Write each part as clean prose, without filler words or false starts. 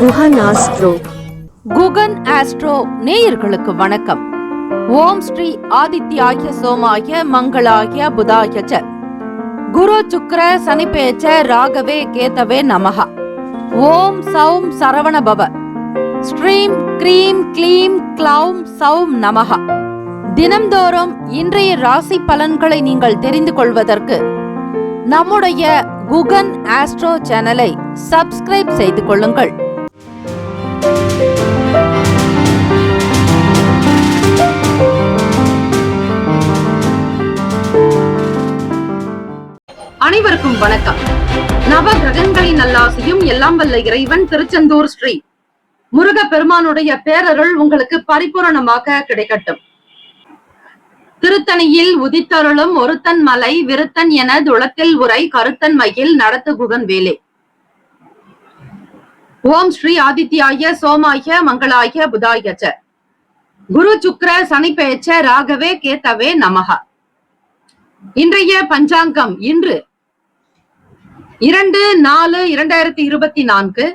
Guhan astro. Guhan astro நேயர்களுக்கு வணக்கம். ஓம் ஸ்ரீ ஆதித்யாய சோமாய மங்களாய புதாய ச குரு சுக்ர சனிபேச்ச ராகவே கேதவே நமஹ. ஓம் சௌம் சரவண பவ. ஸ்ரீம் க்ரீம் க்ளீம் க்ளௌம் சௌம் நமஹ. தினம்தோறும் இன்றைய ராசி பலன்களை நீங்கள் தெரிந்து கொள்வதற்கு நம்முடைய குகன் ஆஸ்ட்ரோ சேனலை சப்ஸ்கிரைப் செய்து கொள்ளுங்கள். அனைவருக்கும் வணக்கம். நவ கிரகங்களின் நல்லாசியும் எல்லாம் வல்ல இறைவன் திருச்செந்தூர் ஸ்ரீ முருக பெருமானுடைய பேரருள் உங்களுக்கு பரிபூரணமாக கிடைக்கட்டும். திருத்தணியில் உதித்தருளும் ஒருத்தன் மலை விருத்தன் என துளத்தில் உரை கருத்தன் மயில் நடத்து குகன் வேலே. ஓம் ஸ்ரீ ஆதித்யாய சோமாய மங்களாய புதாய ச குரு சுக்ர சனிபேச்ச ராகவே கேதவே நமஹ. இன்றைய பஞ்சாங்கம் இன்று 2/4/2024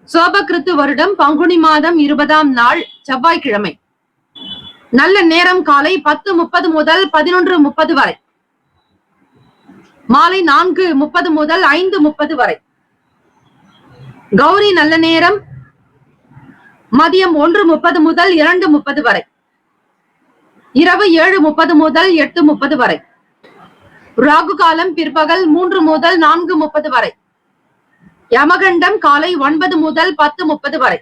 சோபகிருத்து வருடம் பங்குனி மாதம் 20ஆம் நாள் செவ்வாய்க்கிழமை. நல்ல நேரம் காலை 10:30 முதல் 11:30 வரை, மாலை 4:30 முதல் 5:30 வரை. கௌரி நல்ல நேரம் மதியம் 1:30 முதல் 2:30 வரை, இரவு 7:30 முதல் 8:30 வரை. ராகு காலம் பிற்பகல் 3 முதல் 4:30 வரை. யமகண்டம் காலை 9 முதல் 10:30 வரை.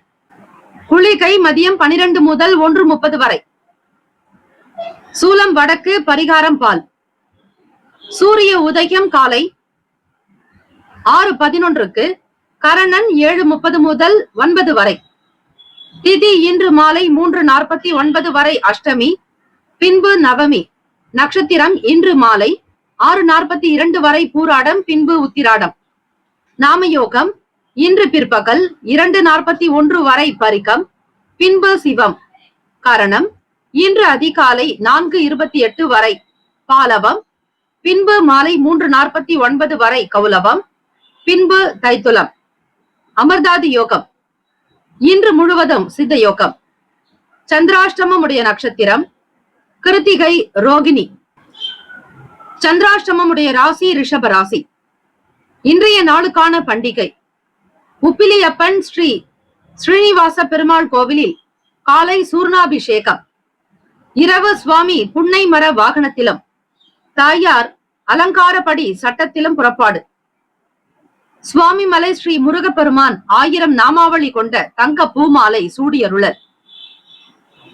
குளிகை மதியம் 12 முதல் 1:30 வரை. சூலம் வடக்கு, பரிகாரம் பால். சூரிய உதயம் காலை 6:11, கரணன் 7:30 முதல் 9 வரை. திதி இன்று மாலை 3:49 வரை அஷ்டமி, பின்பு நவமி. நட்சத்திரம் இன்று மாலை 6:42 வரை பூராடம், பின்பு உத்திராடம். நாமயோகம் இன்று பிற்பகல் 2:41 வரை பரிகம், பின்பு சிவம். கரணம் இன்று அதிகாலை 4:28 வரை பாலவம், பின்பு மாலை 3:49 வரை கௌலவம், பின்பு தைத்துலம். அமர்தாதி யோகம் இன்று முழுவதும் சித்த யோகம். சந்திராஷ்டமம் உடைய நட்சத்திரம் கிருத்திகை ரோகிணி. சந்திராஷ்டமம் உடைய ராசி ரிஷப ராசி. இன்றைய நாளுக்கான பண்டிகை உப்பிலியப்பன் ஸ்ரீ ஸ்ரீனிவாச பெருமாள் கோவிலில் காலை சூர்ணாபிஷேகம், இரவு சுவாமி புன்னை மர வாகனத்திலும் தாயார் அலங்காரப்படி சட்டத்திலும் புறப்பாடு. சுவாமி மலை ஸ்ரீ முருகப்பெருமான் 1000 நாமாவளி கொண்ட தங்க பூமாலை சூடியருளல்.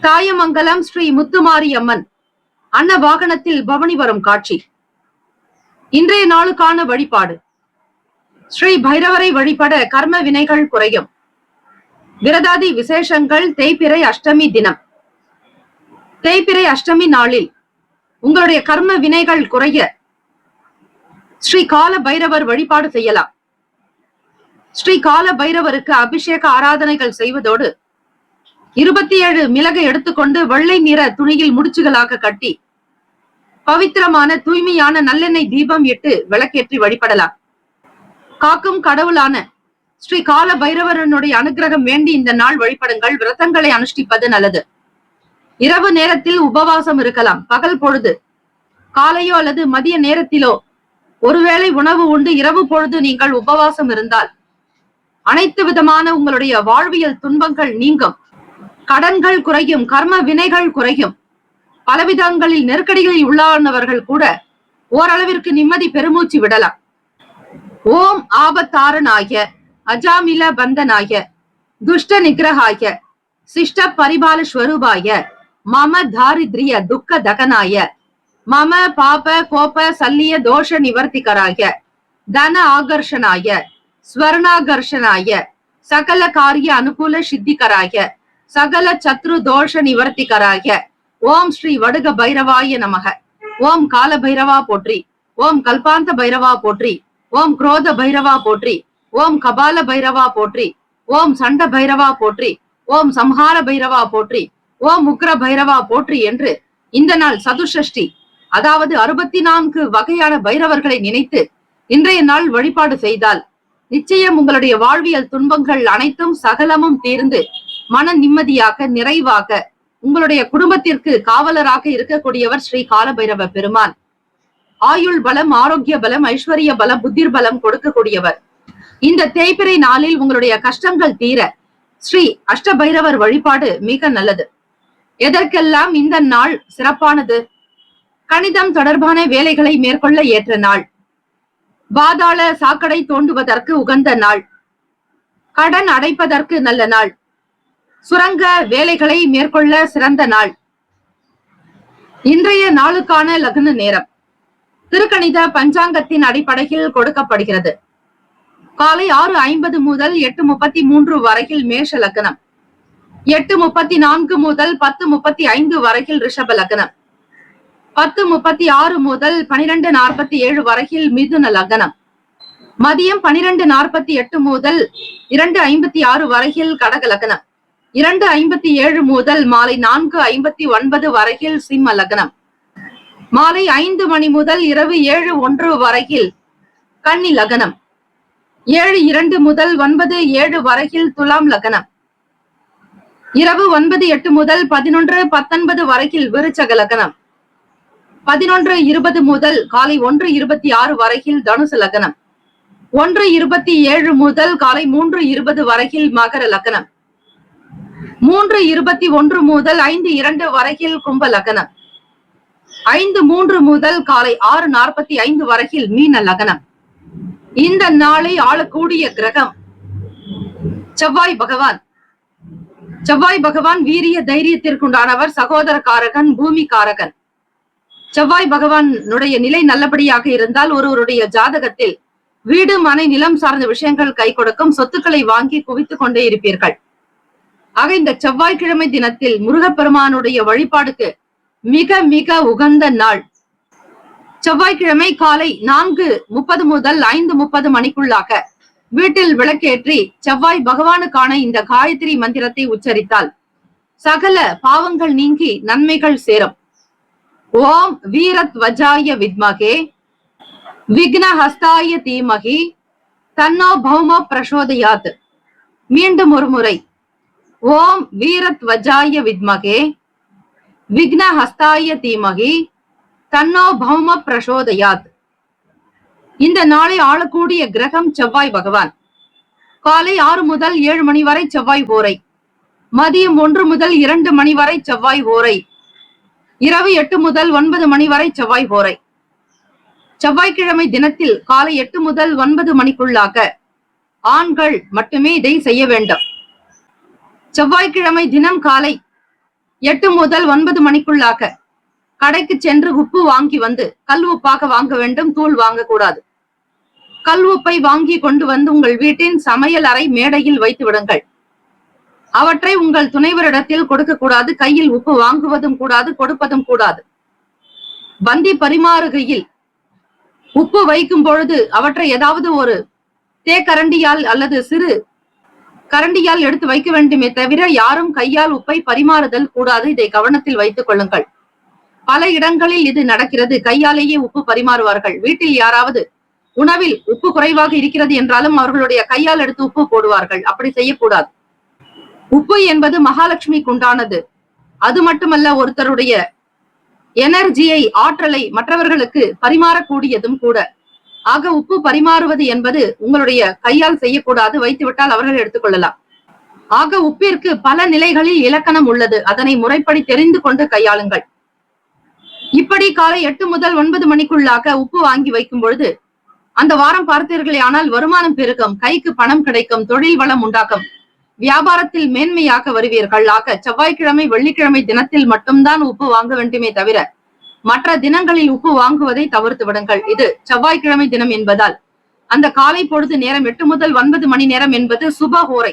தாயமங்கலம் ஸ்ரீ முத்துமாரியம்மன் அன்ன வாகனத்தில் பவனி வரும் காட்சி. இன்றைய நாளுக்கான வழிபாடு ஸ்ரீ பைரவரை வழிபட கர்ம வினைகள் குறையும். விரதாதி விசேஷங்கள் தேய்பிறை அஷ்டமி தினம். தேய்பிறை அஷ்டமி நாளில் உங்களுடைய கர்ம வினைகள் குறைய ஸ்ரீ கால பைரவர் வழிபாடு செய்யலாம். ஸ்ரீ கால பைரவருக்கு அபிஷேக ஆராதனைகள் செய்வதோடு 27 மிளகை எடுத்துக்கொண்டு வெள்ளை நிற துணியில் முடிச்சுகளாக கட்டி பவித்திரமான தூய்மையான நல்லெண்ணெய் தீபம் இட்டு விளக்கேற்றி வழிபடலாம். காக்கும் கடவுளான ஸ்ரீ கால பைரவரனுடைய அனுகிரகம் வேண்டி இந்த நாள் வழிபடுங்கள். விரதங்களை அனுஷ்டிப்பது நல்லது. இரவு நேரத்தில் உபவாசம் இருக்கலாம். பகல் பொழுது காலையோ அல்லது மதிய நேரத்திலோ ஒருவேளை உணவு உண்டு இரவு பொழுது நீங்கள் உபவாசம் இருந்தால் அனைத்து விதமான உங்களுடைய வாழ்வியல் துன்பங்கள் நீங்கும், கடன்கள் குறையும், கர்ம வினைகள் குறையும். பலவிதங்களில் நெருக்கடிகளில் உள்ளானவர்கள் கூட ஓரளவிற்கு நிம்மதி பெருமூச்சு விடலாம். ஓம் ஆபத்தாரனாய அஜாமில பந்தனாய துஷ்ட நிகிரகாய சிஷ்ட பரிபால ஸ்வரூபாய மம தாரித்ரிய துக்க தகனாய மம பாப கோப சல்லிய தோஷ நிவர்த்திகராய தன ஆகர்ஷனாய ஸ்வர்ணாகர்ஷனாய சகல காரிய அனுகூல சித்திகராய சகல சத்ரு தோஷ நிவர்த்திகராய ஓம் ஸ்ரீ வடுக பைரவாய நமக. ஓம் கால பைரவா போற்றி. ஓம் கல்பாந்த பைரவா போற்றி. ஓம் குரோத பைரவா போற்றி. ஓம் கபால பைரவா போற்றி. ஓம் சண்ட பைரவா போற்றி. ஓம் சம்ஹார பைரவா போற்றி. ஓம் உக்ர பைரவா போற்றி என்று இந்த நாள் சதுஷ்டி, அதாவது 64 வகையான பைரவர்களை நினைத்து இன்றைய நாள் வழிபாடு செய்தால் நிச்சயம் உங்களுடைய வாழ்வியல் துன்பங்கள் அனைத்தும் சகலமும் தீர்ந்து மன நிம்மதியாக நிறைவாக உங்களுடைய குடும்பத்திற்கு காவலராக இருக்கக்கூடியவர் ஸ்ரீ காலபைரவ பெருமான். ஆயுள் பலம், ஆரோக்கிய பலம், ஐஸ்வர்ய பலம், புத்திர் பலம் கொடுக்கக்கூடியவர். இந்த தேய்பிறை நாளில் உங்களுடைய கஷ்டங்கள் தீர ஸ்ரீ அஷ்டபைரவர் வழிபாடு மிக நல்லது. எதற்கெல்லாம் இந்த நாள் சிறப்பானது? கணிதம் தொடர்பான வேலைகளை மேற்கொள்ள ஏற்ற நாள், பாதாள சாக்கடை தோண்டுவதற்கு உகந்த நாள், கடன் அடைப்பதற்கு நல்ல நாள், சுரங்க வேலைகளை மேற்கொள்ள சிறந்த நாள். இன்றைய நாளுக்கான லக்ன நேரம் திருக்கணித பஞ்சாங்கத்தின் அடிப்படையில் கொடுக்கப்படுகிறது. காலை 6:50 முதல் 8:33 வரையில் மேஷ லக்னம், 8:34 முதல் 10:35 வரையில் ரிஷப லக்னம், 10:36 முதல் 12:47 வரையில் மிதுன லக்னம், மதியம் 12:48 முதல் 2:56 வரையில் கடக லக்னம், 2:57 முதல் மாலை 4:59 வரையில் சிம்ம லக்னம், மாலை 5 மணி முதல் இரவு 7:01 வரையில் கன்னி லக்னம், 7:02 முதல் 9:07 வரையில் துலாம் லக்னம், இரவு 9:08 முதல் 11:19 வரையில் விருச்சக லக்னம், 11:20 முதல் காலை 1:26 வரையில் தனுசு லக்னம், 1:27 முதல் காலை 3:20 வரையில் மகர லக்னம், 3:21 முதல் 5:02 வரையில் கும்ப லக்னம், 5:03 முதல் காலை 6:45 வரையில் மீன லக்னம். இந்த நாளை ஆளக்கூடிய கிரகம் செவ்வாய் பகவான். செவ்வாய் பகவான் வீரிய தைரியத்திற்குண்டானவர், சகோதர காரகன், பூமி காரகன். செவ்வாய் பகவானுடைய நிலை நல்லபடியாக இருந்தால் ஒருவருடைய ஜாதகத்தில் வீடு, மனை, நிலம் சார்ந்த விஷயங்கள் கை கொடுக்கும், சொத்துக்களை வாங்கி குவித்துக் கொண்டே இருப்பீர்கள். ஆக இந்த செவ்வாய்க்கிழமை தினத்தில் முருகப்பெருமானுடைய வழிபாடுக்கு மிக மிக உகந்த நாள். செவ்வாய்க்கிழமை காலை 4:30 முதல் 5:30 மணிக்குள்ளாக வீட்டில் விளக்கேற்றி செவ்வாய் பகவானுக்கான இந்த காயத்ரி மந்திரத்தை உச்சரித்தால் சகல பாவங்கள் நீங்கி நன்மைகள் சேரும். ஓம் வீரத்வஜாய வித்மகே விக்னஹஸ்தாய தீமகி தன்னோ பௌம பிரசோதயாத். மீண்டும் ஒரு முறை, ஓம் வீரத்வஜாய வித்மகே விக்னஹஸ்தாய தீமகி தன்னோ பௌம பிரசோதயாத். இந்த நாளை ஆளக்கூடிய கிரகம் செவ்வாய் பகவான். காலை 6 முதல் 7 மணி வரை செவ்வாய் ஓரை, மதியம் 1 முதல் 2 மணி வரை செவ்வாய் ஓரை, இரவு 8 முதல் 9 மணி வரை செவ்வாய் ஓரை. செவ்வாய்க்கிழமை தினத்தில் காலை 8 முதல் 9 மணிக்குள்ளாக ஆண்கள் மட்டுமே இதை செய்ய வேண்டும். செவ்வாய்க்கிழமை தினம் காலை 8 முதல் 9 மணிக்குள்ளாக கடைக்கு சென்று உப்பு வாங்கி வந்து, கல் உப்பாக வாங்க வேண்டும், தூள் வாங்கக்கூடாது. கல் உப்பை வாங்கி கொண்டு வந்து உங்கள் வீட்டின் சமையல் அறை மேடையில் வைத்து விடுங்கள். அவற்றை உங்கள் துணைவரிடத்தில் கொடுக்க கூடாது. கையில் உப்பு வாங்குவதும் கூடாது, கொடுப்பதும் கூடாது. பந்தி பரிமாறுகையில் உப்பு வைக்கும் பொழுது அவற்றை ஏதாவது ஒரு தேக்கரண்டியால் அல்லது சிறு கரண்டியால் எடுத்து வைக்க வேண்டுமே தவிர யாரும் கையால் உப்பை பரிமாறுதல் கூடாது. இதை கவனத்தில் வைத்துக் கொள்ளுங்கள். பல இடங்களில் இது நடக்கிறது. கையாலேயே உப்பு பரிமாறுவார்கள். வீட்டில் யாராவது உணவில் உப்பு குறைவாக இருக்கிறது என்றாலும் அவர்களுடைய கையால் எடுத்து உப்பு போடுவார்கள். அப்படி செய்யக்கூடாது. உப்பு என்பது மகாலட்சுமிக்கு உண்டானது. அது மட்டுமல்ல, ஒருத்தருடைய எனர்ஜியை, ஆற்றலை மற்றவர்களுக்கு பரிமாறக்கூடியதும் கூட. ஆக உப்பு பரிமாறுவது என்பது உங்களுடைய கையால் செய்யக்கூடாது. வைத்துவிட்டால் அவர்கள் எடுத்துக்கொள்ளலாம். ஆக உப்பிற்கு பல நிலைகளில் இலக்கணம் உள்ளது. அதனை முறைப்படி தெரிந்து கொண்டு கையாளுங்கள். இப்படி காலை 8 முதல் 9 மணிக்குள்ளாக உப்பு வாங்கி வைக்கும் பொழுது அந்த வாரம் பார்த்தீர்களே ஆனால் வருமானம் பெருகும், கைக்கு பணம் கிடைக்கும், தொழில் வளம் உண்டாகும், வியாபாரத்தில் மேன்மையாக வருவீர்கள். ஆக செவ்வாய்க்கிழமை, வெள்ளிக்கிழமை தினத்தில் மட்டும்தான் உப்பு வாங்க வேண்டுமே தவிர மற்ற தினங்களில் உப்பு வாங்குவதை தவிர்த்து விடுங்கள். இது செவ்வாய்க்கிழமை தினம் என்பதால் அந்த காலை பொழுது நேரம் 8 முதல் 9 மணி நேரம் என்பது சுபஹோரை.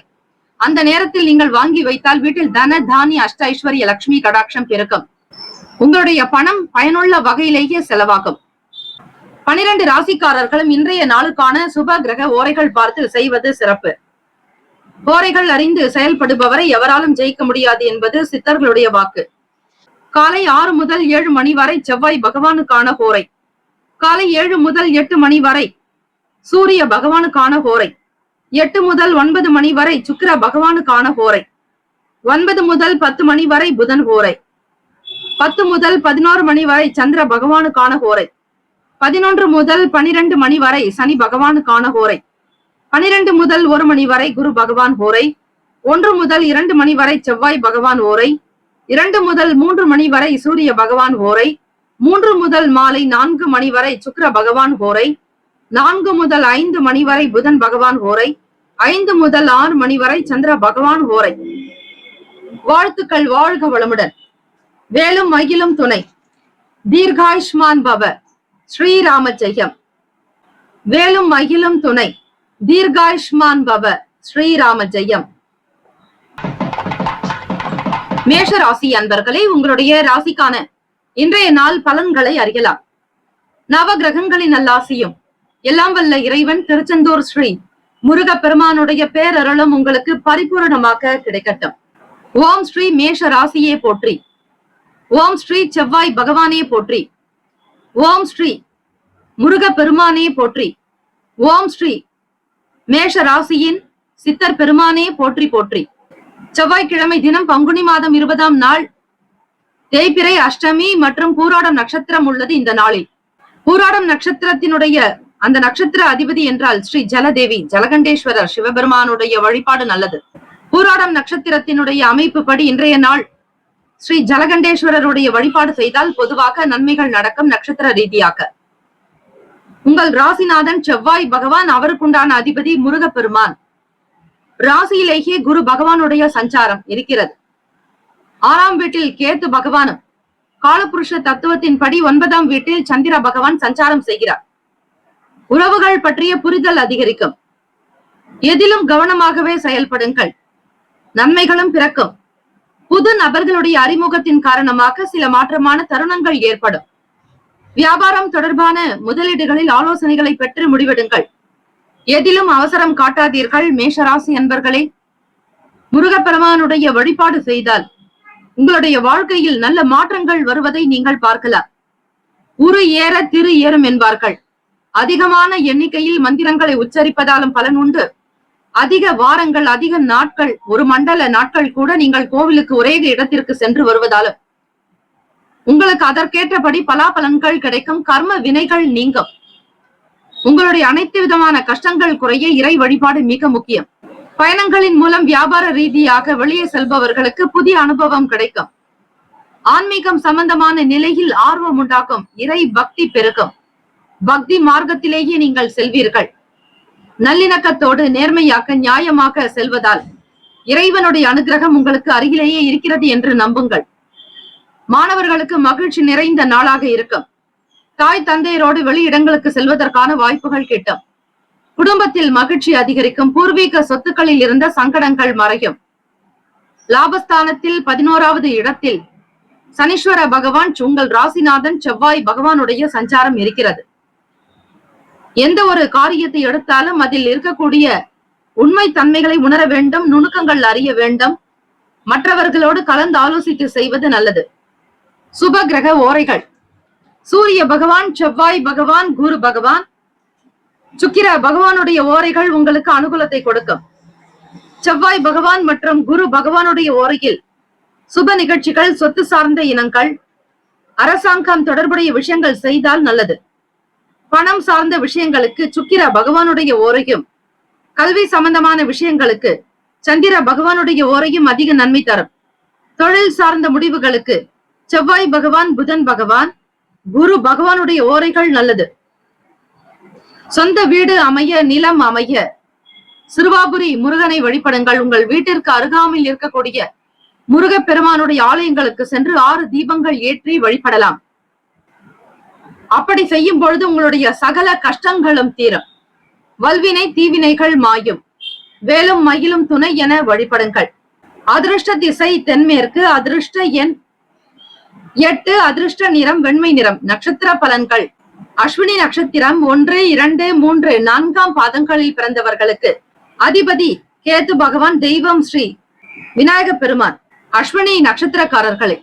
அந்த நேரத்தில் நீங்கள் வாங்கி வைத்தால் வீட்டில் தன, தானிய, அஷ்ட ஐஸ்வர்ய, லட்சுமி கடாட்சம் பெருக்கும். உங்களுடைய பணம் பயனுள்ள வகையிலேயே செலவாகும். 12 ராசிக்காரர்களும் இன்றைய நாளுக்கான சுப கிரக ஓரைகள் பார்த்து செய்வது சிறப்பு. ஓரைகள் அறிந்து செயல்படுபவரை எவராலும் ஜெயிக்க முடியாது என்பது சித்தர்களுடைய வாக்கு. காலை 6 முதல் 7 மணி வரை செவ்வாய் பகவானுக்கான ஓரை. காலை 7 முதல் 8 மணி வரை சூரிய பகவானுக்கான ஓரை. 8 முதல் 9 மணி வரை சுக்கிர பகவானுக்கான ஹோரை. 9 முதல் 10 மணி வரை புதன் ஹோரை. 10 முதல் 11 மணி வரை சந்திர பகவானுக்கான ஹோரை. 11 முதல் 12 மணி வரை சனி பகவானுக்கான ஹோரை. 12 முதல் 1 மணி வரை குரு பகவான் ஹோரை. 1 முதல் 2 மணி வரை செவ்வாய் பகவான் ஹோரை. 2 முதல் 3 மணி வரை சூரிய பகவான் ஹோரை. 3 முதல் மாலை 4 மணி வரை சுக்கிர பகவான் ஹோரை. 4 முதல் 5 மணி வரை புதன் பகவான் ஹோரை. 5 முதல் 6 மணி வரை சந்திர பகவான் ஹோரை. வாழ்த்துக்கள். வாழ்க வளமுடன். வேலும் மகிழும் துணை. தீர்காயுஷ்மான் பவ. ஸ்ரீராம ஜெயம். வேலும் மகிழும் துணை. தீர்காயுஷ்மான் பவ. ஸ்ரீராம ஜெயம். மேஷ ராசி அன்பர்களே, உங்களுடைய ராசிக்கான இன்றைய நாள் பலன்களை அறியலாம். நவ கிரகங்களின் நல்லாசியும் எல்லாம் வல்ல இறைவன் திருச்செந்தூர் ஸ்ரீ முருக பெருமானுடைய பேரருளும் உங்களுக்கு பரிபூரணமாக கிடைக்கட்டும். ஓம் ஸ்ரீ மேஷ ராசியே போற்றி. ஓம் ஸ்ரீ செவ்வாய் பகவானே போற்றி. ஓம் ஸ்ரீ முருக பெருமானே போற்றி. ஓம் ஸ்ரீ மேஷ ராசியின் சித்தர் பெருமானே போற்றி போற்றி. செவ்வாய்க்கிழமை தினம் பங்குனி மாதம் 20ஆம் நாள் தேய்பிறை அஷ்டமி மற்றும் பூராடம் நட்சத்திரம் உள்ளது. இந்த நாளில் பூராடம் நட்சத்திரத்தினுடைய அந்த நட்சத்திர அதிபதி என்றால் ஸ்ரீ ஜலதேவி ஜலகண்டேஸ்வரர் சிவபெருமானுடைய வழிபாடு நல்லது. பூராடம் நட்சத்திரத்தினுடைய அமைப்பு படி இன்றைய நாள் ஸ்ரீ ஜலகண்டேஸ்வரருடைய வழிபாடு செய்தால் பொதுவாக நன்மைகள் நடக்கும். நட்சத்திர ரீதியாக உங்கள் ராசிநாதன் செவ்வாய் பகவான், அவருக்குண்டான அதிபதி முருகப்பெருமான். ராசியிலேயே குரு பகவானுடைய சஞ்சாரம் இருக்கிறது. 6ஆம் வீட்டில் கேத்து பகவானும், காலபுருஷ தத்துவத்தின் படி 9ஆம் வீட்டில் சந்திர பகவான் சஞ்சாரம் செய்கிறார். உறவுகள் பற்றிய புரிதல் அதிகரிக்கும். எதிலும் கவனமாகவே செயல்படுங்கள். நன்மைகளும் பிறக்கும். புது நபர்களுடைய அறிமுகத்தின் காரணமாக சில மாற்றமான தருணங்கள் ஏற்படும். வியாபாரம் தொடர்பான முதலீடுகளில் ஆலோசனைகளை பெற்று முடிவெடுங்கள். எதிலும் அவசரம் காட்டாதீர்கள். மேஷராசி அன்பர்களே, முருகப்பெருமானுடைய வழிபாடு செய்தால் உங்களுடைய வாழ்க்கையில் நல்ல மாற்றங்கள் வருவதை நீங்கள் பார்க்கலாம். உரு ஏற திரு ஏறும் என்பார்கள். அதிகமான எண்ணிக்கையில் மந்திரங்களை உச்சரிப்பதாலும் பலன் உண்டு. அதிக வாரங்கள், அதிக நாட்கள், ஒரு மண்டல நாட்கள் கூட நீங்கள் கோவிலுக்கு ஒரே இடத்திற்கு சென்று வருவதாலும் உங்களுக்கு அதற்கேற்றபடி பலாபலன்கள் கிடைக்கும். கர்ம வினைகள் நீங்கும். உங்களுடைய அனைத்து விதமான கஷ்டங்கள் குறைய இறை வழிபாடு மிக முக்கியம். பயணங்களின் மூலம் வியாபார ரீதியாக வெளியே செல்பவர்களுக்கு புதிய அனுபவம் கிடைக்கும். ஆன்மீகம் சம்பந்தமான நிலையில் ஆர்வம் உண்டாக்கும். இறை பக்தி பெருகும். பக்தி மார்க்கத்திலேயே நீங்கள் செல்வீர்கள். நல்லிணக்கத்தோடு நேர்மையாக நியாயமாக செல்வதால் இறைவனுடைய அனுகிரகம் உங்களுக்கு அருகிலேயே இருக்கிறது என்று நம்புங்கள். மாணவர்களுக்கு மகிழ்ச்சி நிறைந்த நாளாக இருக்கும். தாய் தந்தையரோடு வெளியிடங்களுக்கு செல்வதற்கான வாய்ப்புகள் கிட்டும். குடும்பத்தில் மகிழ்ச்சி அதிகரிக்கும். பூர்வீக சொத்துக்களில் இருந்த சங்கடங்கள் மறையும். லாபஸ்தானத்தில் 11ஆவது இடத்தில் சனீஸ்வர பகவான், உங்கள் ராசிநாதன் செவ்வாய் பகவானுடைய சஞ்சாரம் இருக்கிறது. எந்த ஒரு காரியத்தை எடுத்தாலும் அதில் இருக்கக்கூடிய உண்மை தன்மைகளை உணர வேண்டும். நுணுக்கங்கள் அறிய வேண்டும். மற்றவர்களோடு கலந்து ஆலோசித்து செய்வது நல்லது. சுப கிரக ஓரைகள். சூரிய பகவான், செவ்வாய் பகவான், குரு பகவான், சுக்கிர பகவானுடைய ஓரைகள் உங்களுக்கு அனுகூலத்தை கொடுக்கும். செவ்வாய் பகவான் மற்றும் குரு பகவானுடைய ஓரையில் சுப நிகழ்ச்சிகள், சொத்து சார்ந்த இனங்கள், அரசாங்கம் தொடர்புடைய விஷயங்கள் செய்தால் நல்லது. பணம் சார்ந்த விஷயங்களுக்கு சுக்கிர பகவானுடைய ஓரையும், கல்வி சம்பந்தமான விஷயங்களுக்கு சந்திர பகவானுடைய ஓரையும் அதிக நன்மை தரும். தொழில் சார்ந்த முடிவுகளுக்கு செவ்வாய் பகவான், புதன் பகவான், குரு பகவானுடைய ஓரைகள் நல்லது. சொந்த வீடு அமைய, நிலம் அமைய சிறுவாபுரி முருகனை வழிபடுங்கள். உங்கள் வீட்டிற்கு அருகாமையில் இருக்கக்கூடிய முருகப்பெருமானுடைய ஆலயங்களுக்கு சென்று 6 தீபங்கள் ஏற்றி வழிபடலாம். அப்படி செய்யும் பொழுது உங்களுடைய சகல கஷ்டங்களும் தீரும். வல்வினை தீவினைகள் மாயும். வேலும் மயிலும் துணை என வழிபடுங்கள். அதிர்ஷ்ட திசை தென்மேற்கு. அதிர்ஷ்ட எண் 8. அதிர்ஷ்ட நிறம் வெண்மை நிறம். நட்சத்திர பலன்கள். அஸ்வினி நட்சத்திரம் 1, 2, 3, 4ஆம் பாதங்களில் பிறந்தவர்களுக்கு அதிபதி கேது பகவான். தெய்வம் ஸ்ரீ விநாயக பெருமான். அஸ்வினி நட்சத்திரக்காரர்களே,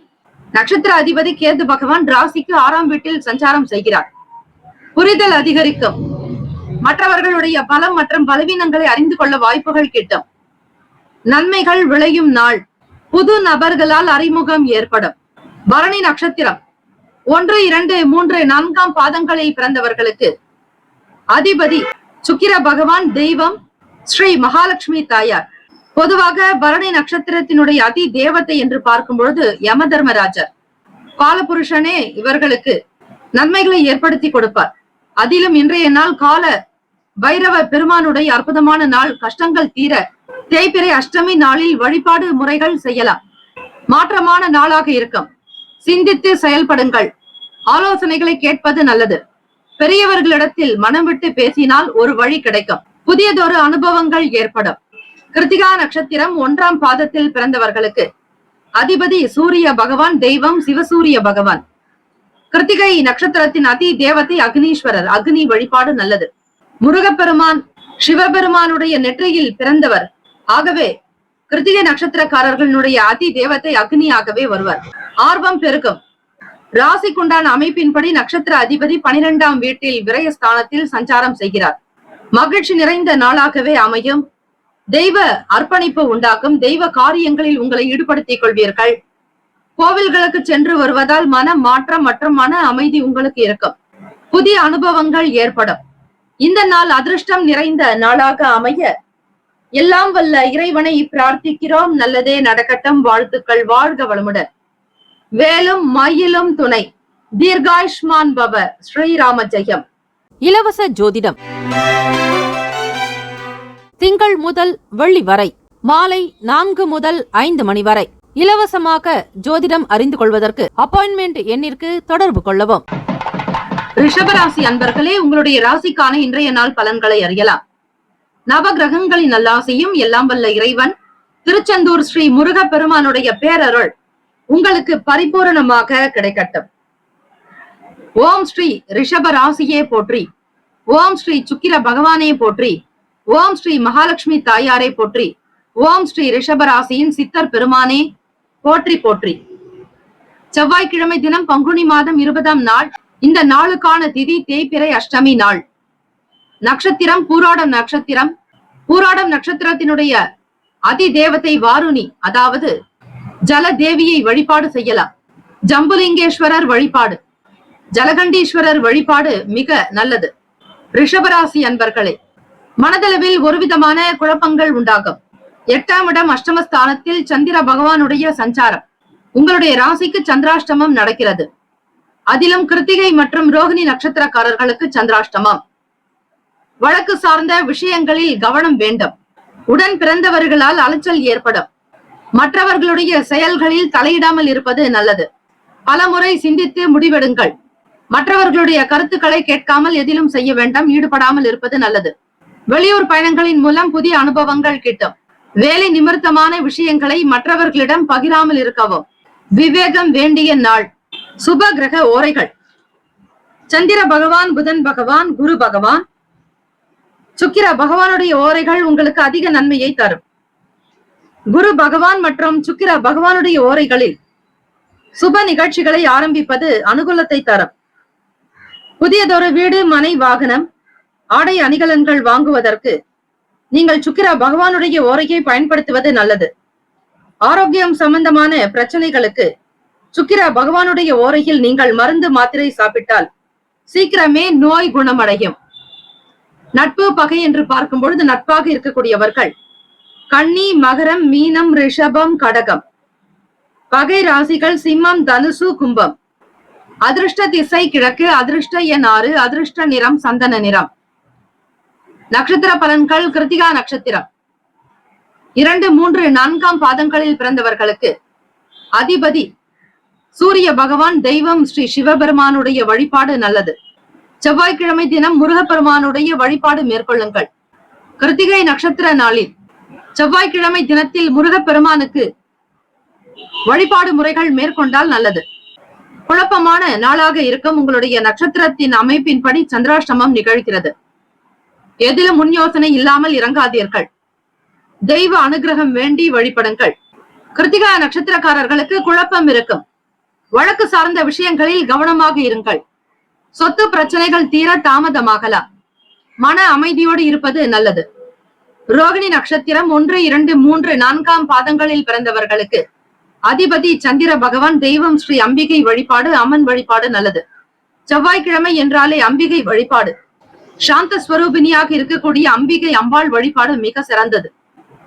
நட்சத்திர அதிபதி கேது பகவான் ராசிக்கு 6ஆம் வீட்டில் சஞ்சாரம் செய்கிறார். புரிதல் அதிகரிக்கும். மற்றவர்களுடைய பலம் மற்றும் பலவீனங்களை அறிந்து கொள்ள வாய்ப்புகள் கிட்டும். நன்மைகள் விளையும் நாள். புது நபர்களால் அறிமுகம் ஏற்படும். பரணி நட்சத்திரம் 1, 2, 3, 4 பாதங்களில் பிறந்தவர்களுக்கு அதிபதி சுக்கிர பகவான், தெய்வம் ஸ்ரீ மகாலட்சுமி தாயார். பொதுவாக பரணி நட்சத்திரத்தினுடைய அதி தேவதை என்று பார்க்கும் பொழுது யம தர்மராஜர். காலபுருஷனே இவர்களுக்கு நன்மைகளை ஏற்படுத்தி கொடுப்பார். அதிலும் இன்றைய நாள் கால பைரவ பெருமானுடைய அற்புதமான நாள். கஷ்டங்கள் தீர தேய்பிறை அஷ்டமி நாளில் வழிபாடு முறைகள் செய்யலாம். மாற்றமான நாளாக இருக்கும். சிந்தித்து செயல்படுங்கள். ஆலோசனைகளை கேட்பது நல்லது. பெரியவர்களிடத்தில் மனம் விட்டு பேசினால் ஒரு வழி கிடைக்கும். புதியதொரு அனுபவங்கள் ஏற்படும். கிருத்திகா நட்சத்திரம் 1ஆம் பாதத்தில் பிறந்தவர்களுக்கு அதிபதி சூரிய பகவான், தெய்வம் சிவசூரிய பகவான். கிருத்திகை நட்சத்திரத்தின் அதி தேவதை அக்னீஸ்வரர். அக்னி வழிபாடு நல்லது. முருகப்பெருமான் சிவபெருமானுடைய நெற்றியில் பிறந்தவர். ஆகவே கிருத்திகை நட்சத்திரக்காரர்களுடைய அதி தேவதை அக்னியாகவே வருவர். ஆர்வம் பெருகும். ராசிக்குண்டான அமைப்பின்படி நட்சத்திர அதிபதி 12ஆம் வீட்டில் விரயஸ்தானத்தில் சஞ்சாரம் செய்கிறார். மகிழ்ச்சி நிறைந்த நாளாகவே அமையும். தெய்வ அர்ப்பணிப்பு உண்டாக்கும். தெய்வ காரியங்களில் உங்களை ஈடுபடுத்திக் கொள்வீர்கள். கோவில்களுக்கு சென்று வருவதால் மன மாற்றம் மற்றும் மன அமைதி உங்களுக்கு இருக்கும். புதிய அனுபவங்கள் ஏற்படும். இந்த நாள் அதிர்ஷ்டம் நிறைந்த நாளாக அமைய எல்லாம் வல்ல இறைவனை பிரார்த்திக்கிறோம். நல்லதே நடக்கட்டும். வாழ்த்துக்கள். வாழ்க வளமுடன். வேலும் மயிலும் துணை. தீர்காயுஷ்மான் பவ. ஸ்ரீராம ஜெயம். இலவச ஜோதிடம் திங்கள் முதல் வெள்ளி வரை மாலை 4 முதல் 5 மணி வரை இலவசமாக ஜோதிடம் அறிந்து கொள்வதற்கு அப்பாயின்மெண்ட் எண்ணிற்கு தொடர்பு கொள்ளவும். ரிஷபராசி அன்பர்களே, உங்களுடைய ராசிக்கான இன்றைய நாள் பலன்களை அறியலாம். நவ கிரகங்களின் நல்லாசையும் எல்லாம் வல்ல இறைவன் திருச்செந்தூர் ஸ்ரீ முருக பெருமானுடைய பேரருள் உங்களுக்கு பரிபூரணமாக கிடைக்கட்டும். ஓம் ஸ்ரீ ரிஷப ராசியே போற்றி. ஓம் ஸ்ரீ சுக்கிர பகவானே போற்றி. ஓம் ஸ்ரீ மகாலட்சுமி தாயாரே போற்றி. ஓம் ஸ்ரீ ரிஷபராசியின் சித்தர் பெருமானே போற்றி போற்றி. செவ்வாய்க்கிழமை தினம் பங்குனி மாதம் 20ஆம் நாள். இந்த நாளுக்கான திதி தேய்பிறை அஷ்டமி நாள். நட்சத்திரம் பூராடம் நட்சத்திரம். பூராடம் நட்சத்திரத்தினுடைய அதி தேவதை வாருணி, அதாவது ஜல தேவியை வழிபாடு செய்யலாம். ஜம்புலிங்கேஸ்வரர் வழிபாடு, ஜலகண்டீஸ்வரர் வழிபாடு மிக நல்லது. ரிஷபராசி அன்பர்களே, மனதளவில் ஒருவிதமான குழப்பங்கள் உண்டாகும். 8ஆம் இடம் அஷ்டமஸ்தானத்தில் சந்திர பகவானுடைய சஞ்சாரம். உங்களுடைய ராசிக்கு சந்திராஷ்டமம் நடக்கிறது. அதிலும் கிருத்திகை மற்றும் ரோகிணி நட்சத்திரக்காரர்களுக்கு சந்திராஷ்டமம். வழக்கு சார்ந்த விஷயங்களில் கவனம் வேண்டும். உடன் பிறந்தவர்களால் அலைச்சல் ஏற்படும். மற்றவர்களுடைய செயல்களில் தலையிடாமல் இருப்பது நல்லது. பலமுறை சிந்தித்து முடிவெடுங்கள். மற்றவர்களுடைய கருத்துக்களை கேட்காமல் எதிலும் செய்ய வேண்டாம். ஈடுபடாமல் இருப்பது நல்லது. வெளியூர் பயணங்களின் மூலம் புதிய அனுபவங்கள் கிட்டும். வேலை நிமித்தமான விஷயங்களை மற்றவர்களிடம் பகிராமல் இருக்கவும். விவேகம் வேண்டிய நாள். சுப கிரக ஓரைகள். சந்திர பகவான், புதன் பகவான், குரு பகவான், சுக்கிர பகவானுடைய ஓரைகள் உங்களுக்கு அதிக நன்மையை தரும். குரு பகவான் மற்றும் சுக்கிர பகவானுடைய ஓரைகளில் சுப நிகழ்ச்சிகளை ஆரம்பிப்பது அனுகூலத்தை தரும். புதியதொரு வீடு, மனை, வாகனம், ஆடை அணிகலன்கள் வாங்குவதற்கு நீங்கள் சுக்கிர பகவானுடைய ஓரையை பயன்படுத்துவது நல்லது. ஆரோக்கியம் சம்பந்தமான பிரச்சனைகளுக்கு சுக்கிர பகவானுடைய ஓரையில் நீங்கள் மருந்து மாத்திரை சாப்பிட்டால் சீக்கிரமே நோய் குணமடையும். நட்பு பகை என்று பார்க்கும் பொழுது நட்பாக இருக்கக்கூடியவர்கள் கன்னி, மகரம், மீனம், ரிஷபம், கடகம். பகை ராசிகள் சிம்மம், தனுசு, கும்பம். அதிர்ஷ்ட திசை கிழக்கு. அதிர்ஷ்ட எண் 6. அதிர்ஷ்ட நிறம் சந்தன நிறம். நட்சத்திர பலன்கள். கிருத்திகா நட்சத்திரம் 2, 3, 4 பாதங்களில் பிறந்தவர்களுக்கு அதிபதி சூரிய பகவான், தெய்வம் ஸ்ரீ சிவபெருமானுடைய வழிபாடு நல்லது. செவ்வாய்க்கிழமை தினம் முருகப்பெருமானுடைய வழிபாடு மேற்கொள்ளுங்கள். கிருத்திகை நட்சத்திர நாளில் செவ்வாய்க்கிழமை தினத்தில் முருகப்பெருமானுக்கு வழிபாடு முறைகள் மேற்கொண்டால் நல்லது. குழப்பமான நாளாக இருக்கும். உங்களுடைய நட்சத்திரத்தின் அமைப்பின்படி சந்திராஷ்டமம் நிகழ்கிறது. எதிலும் முன் யோசனை இல்லாமல் இறங்காதீர்கள். தெய்வ அனுகிரகம் வேண்டி வழிபடுங்கள். கிருத்திகா நட்சத்திரக்காரர்களுக்கு குழப்பம் இருக்கும். வழக்கு சார்ந்த விஷயங்களில் கவனமாக இருங்கள். சொத்து பிரச்சனைகள் தீர தாமதமாகலாம். மன அமைதியோடு இருப்பது நல்லது. ரோகிணி நட்சத்திரம் 1, 2, 3, 4 பாதங்களில் பிறந்தவர்களுக்கு அதிபதி சந்திர பகவான், தெய்வம் ஸ்ரீ அம்பிகை வழிபாடு, அம்மன் வழிபாடு நல்லது. செவ்வாய்க்கிழமை என்றாலே அம்பிகை வழிபாடு, சாந்த ஸ்வரூபிணியாக இருக்கக்கூடிய அம்பிகை அம்பாள் வழிபாடு மிக சிறந்தது.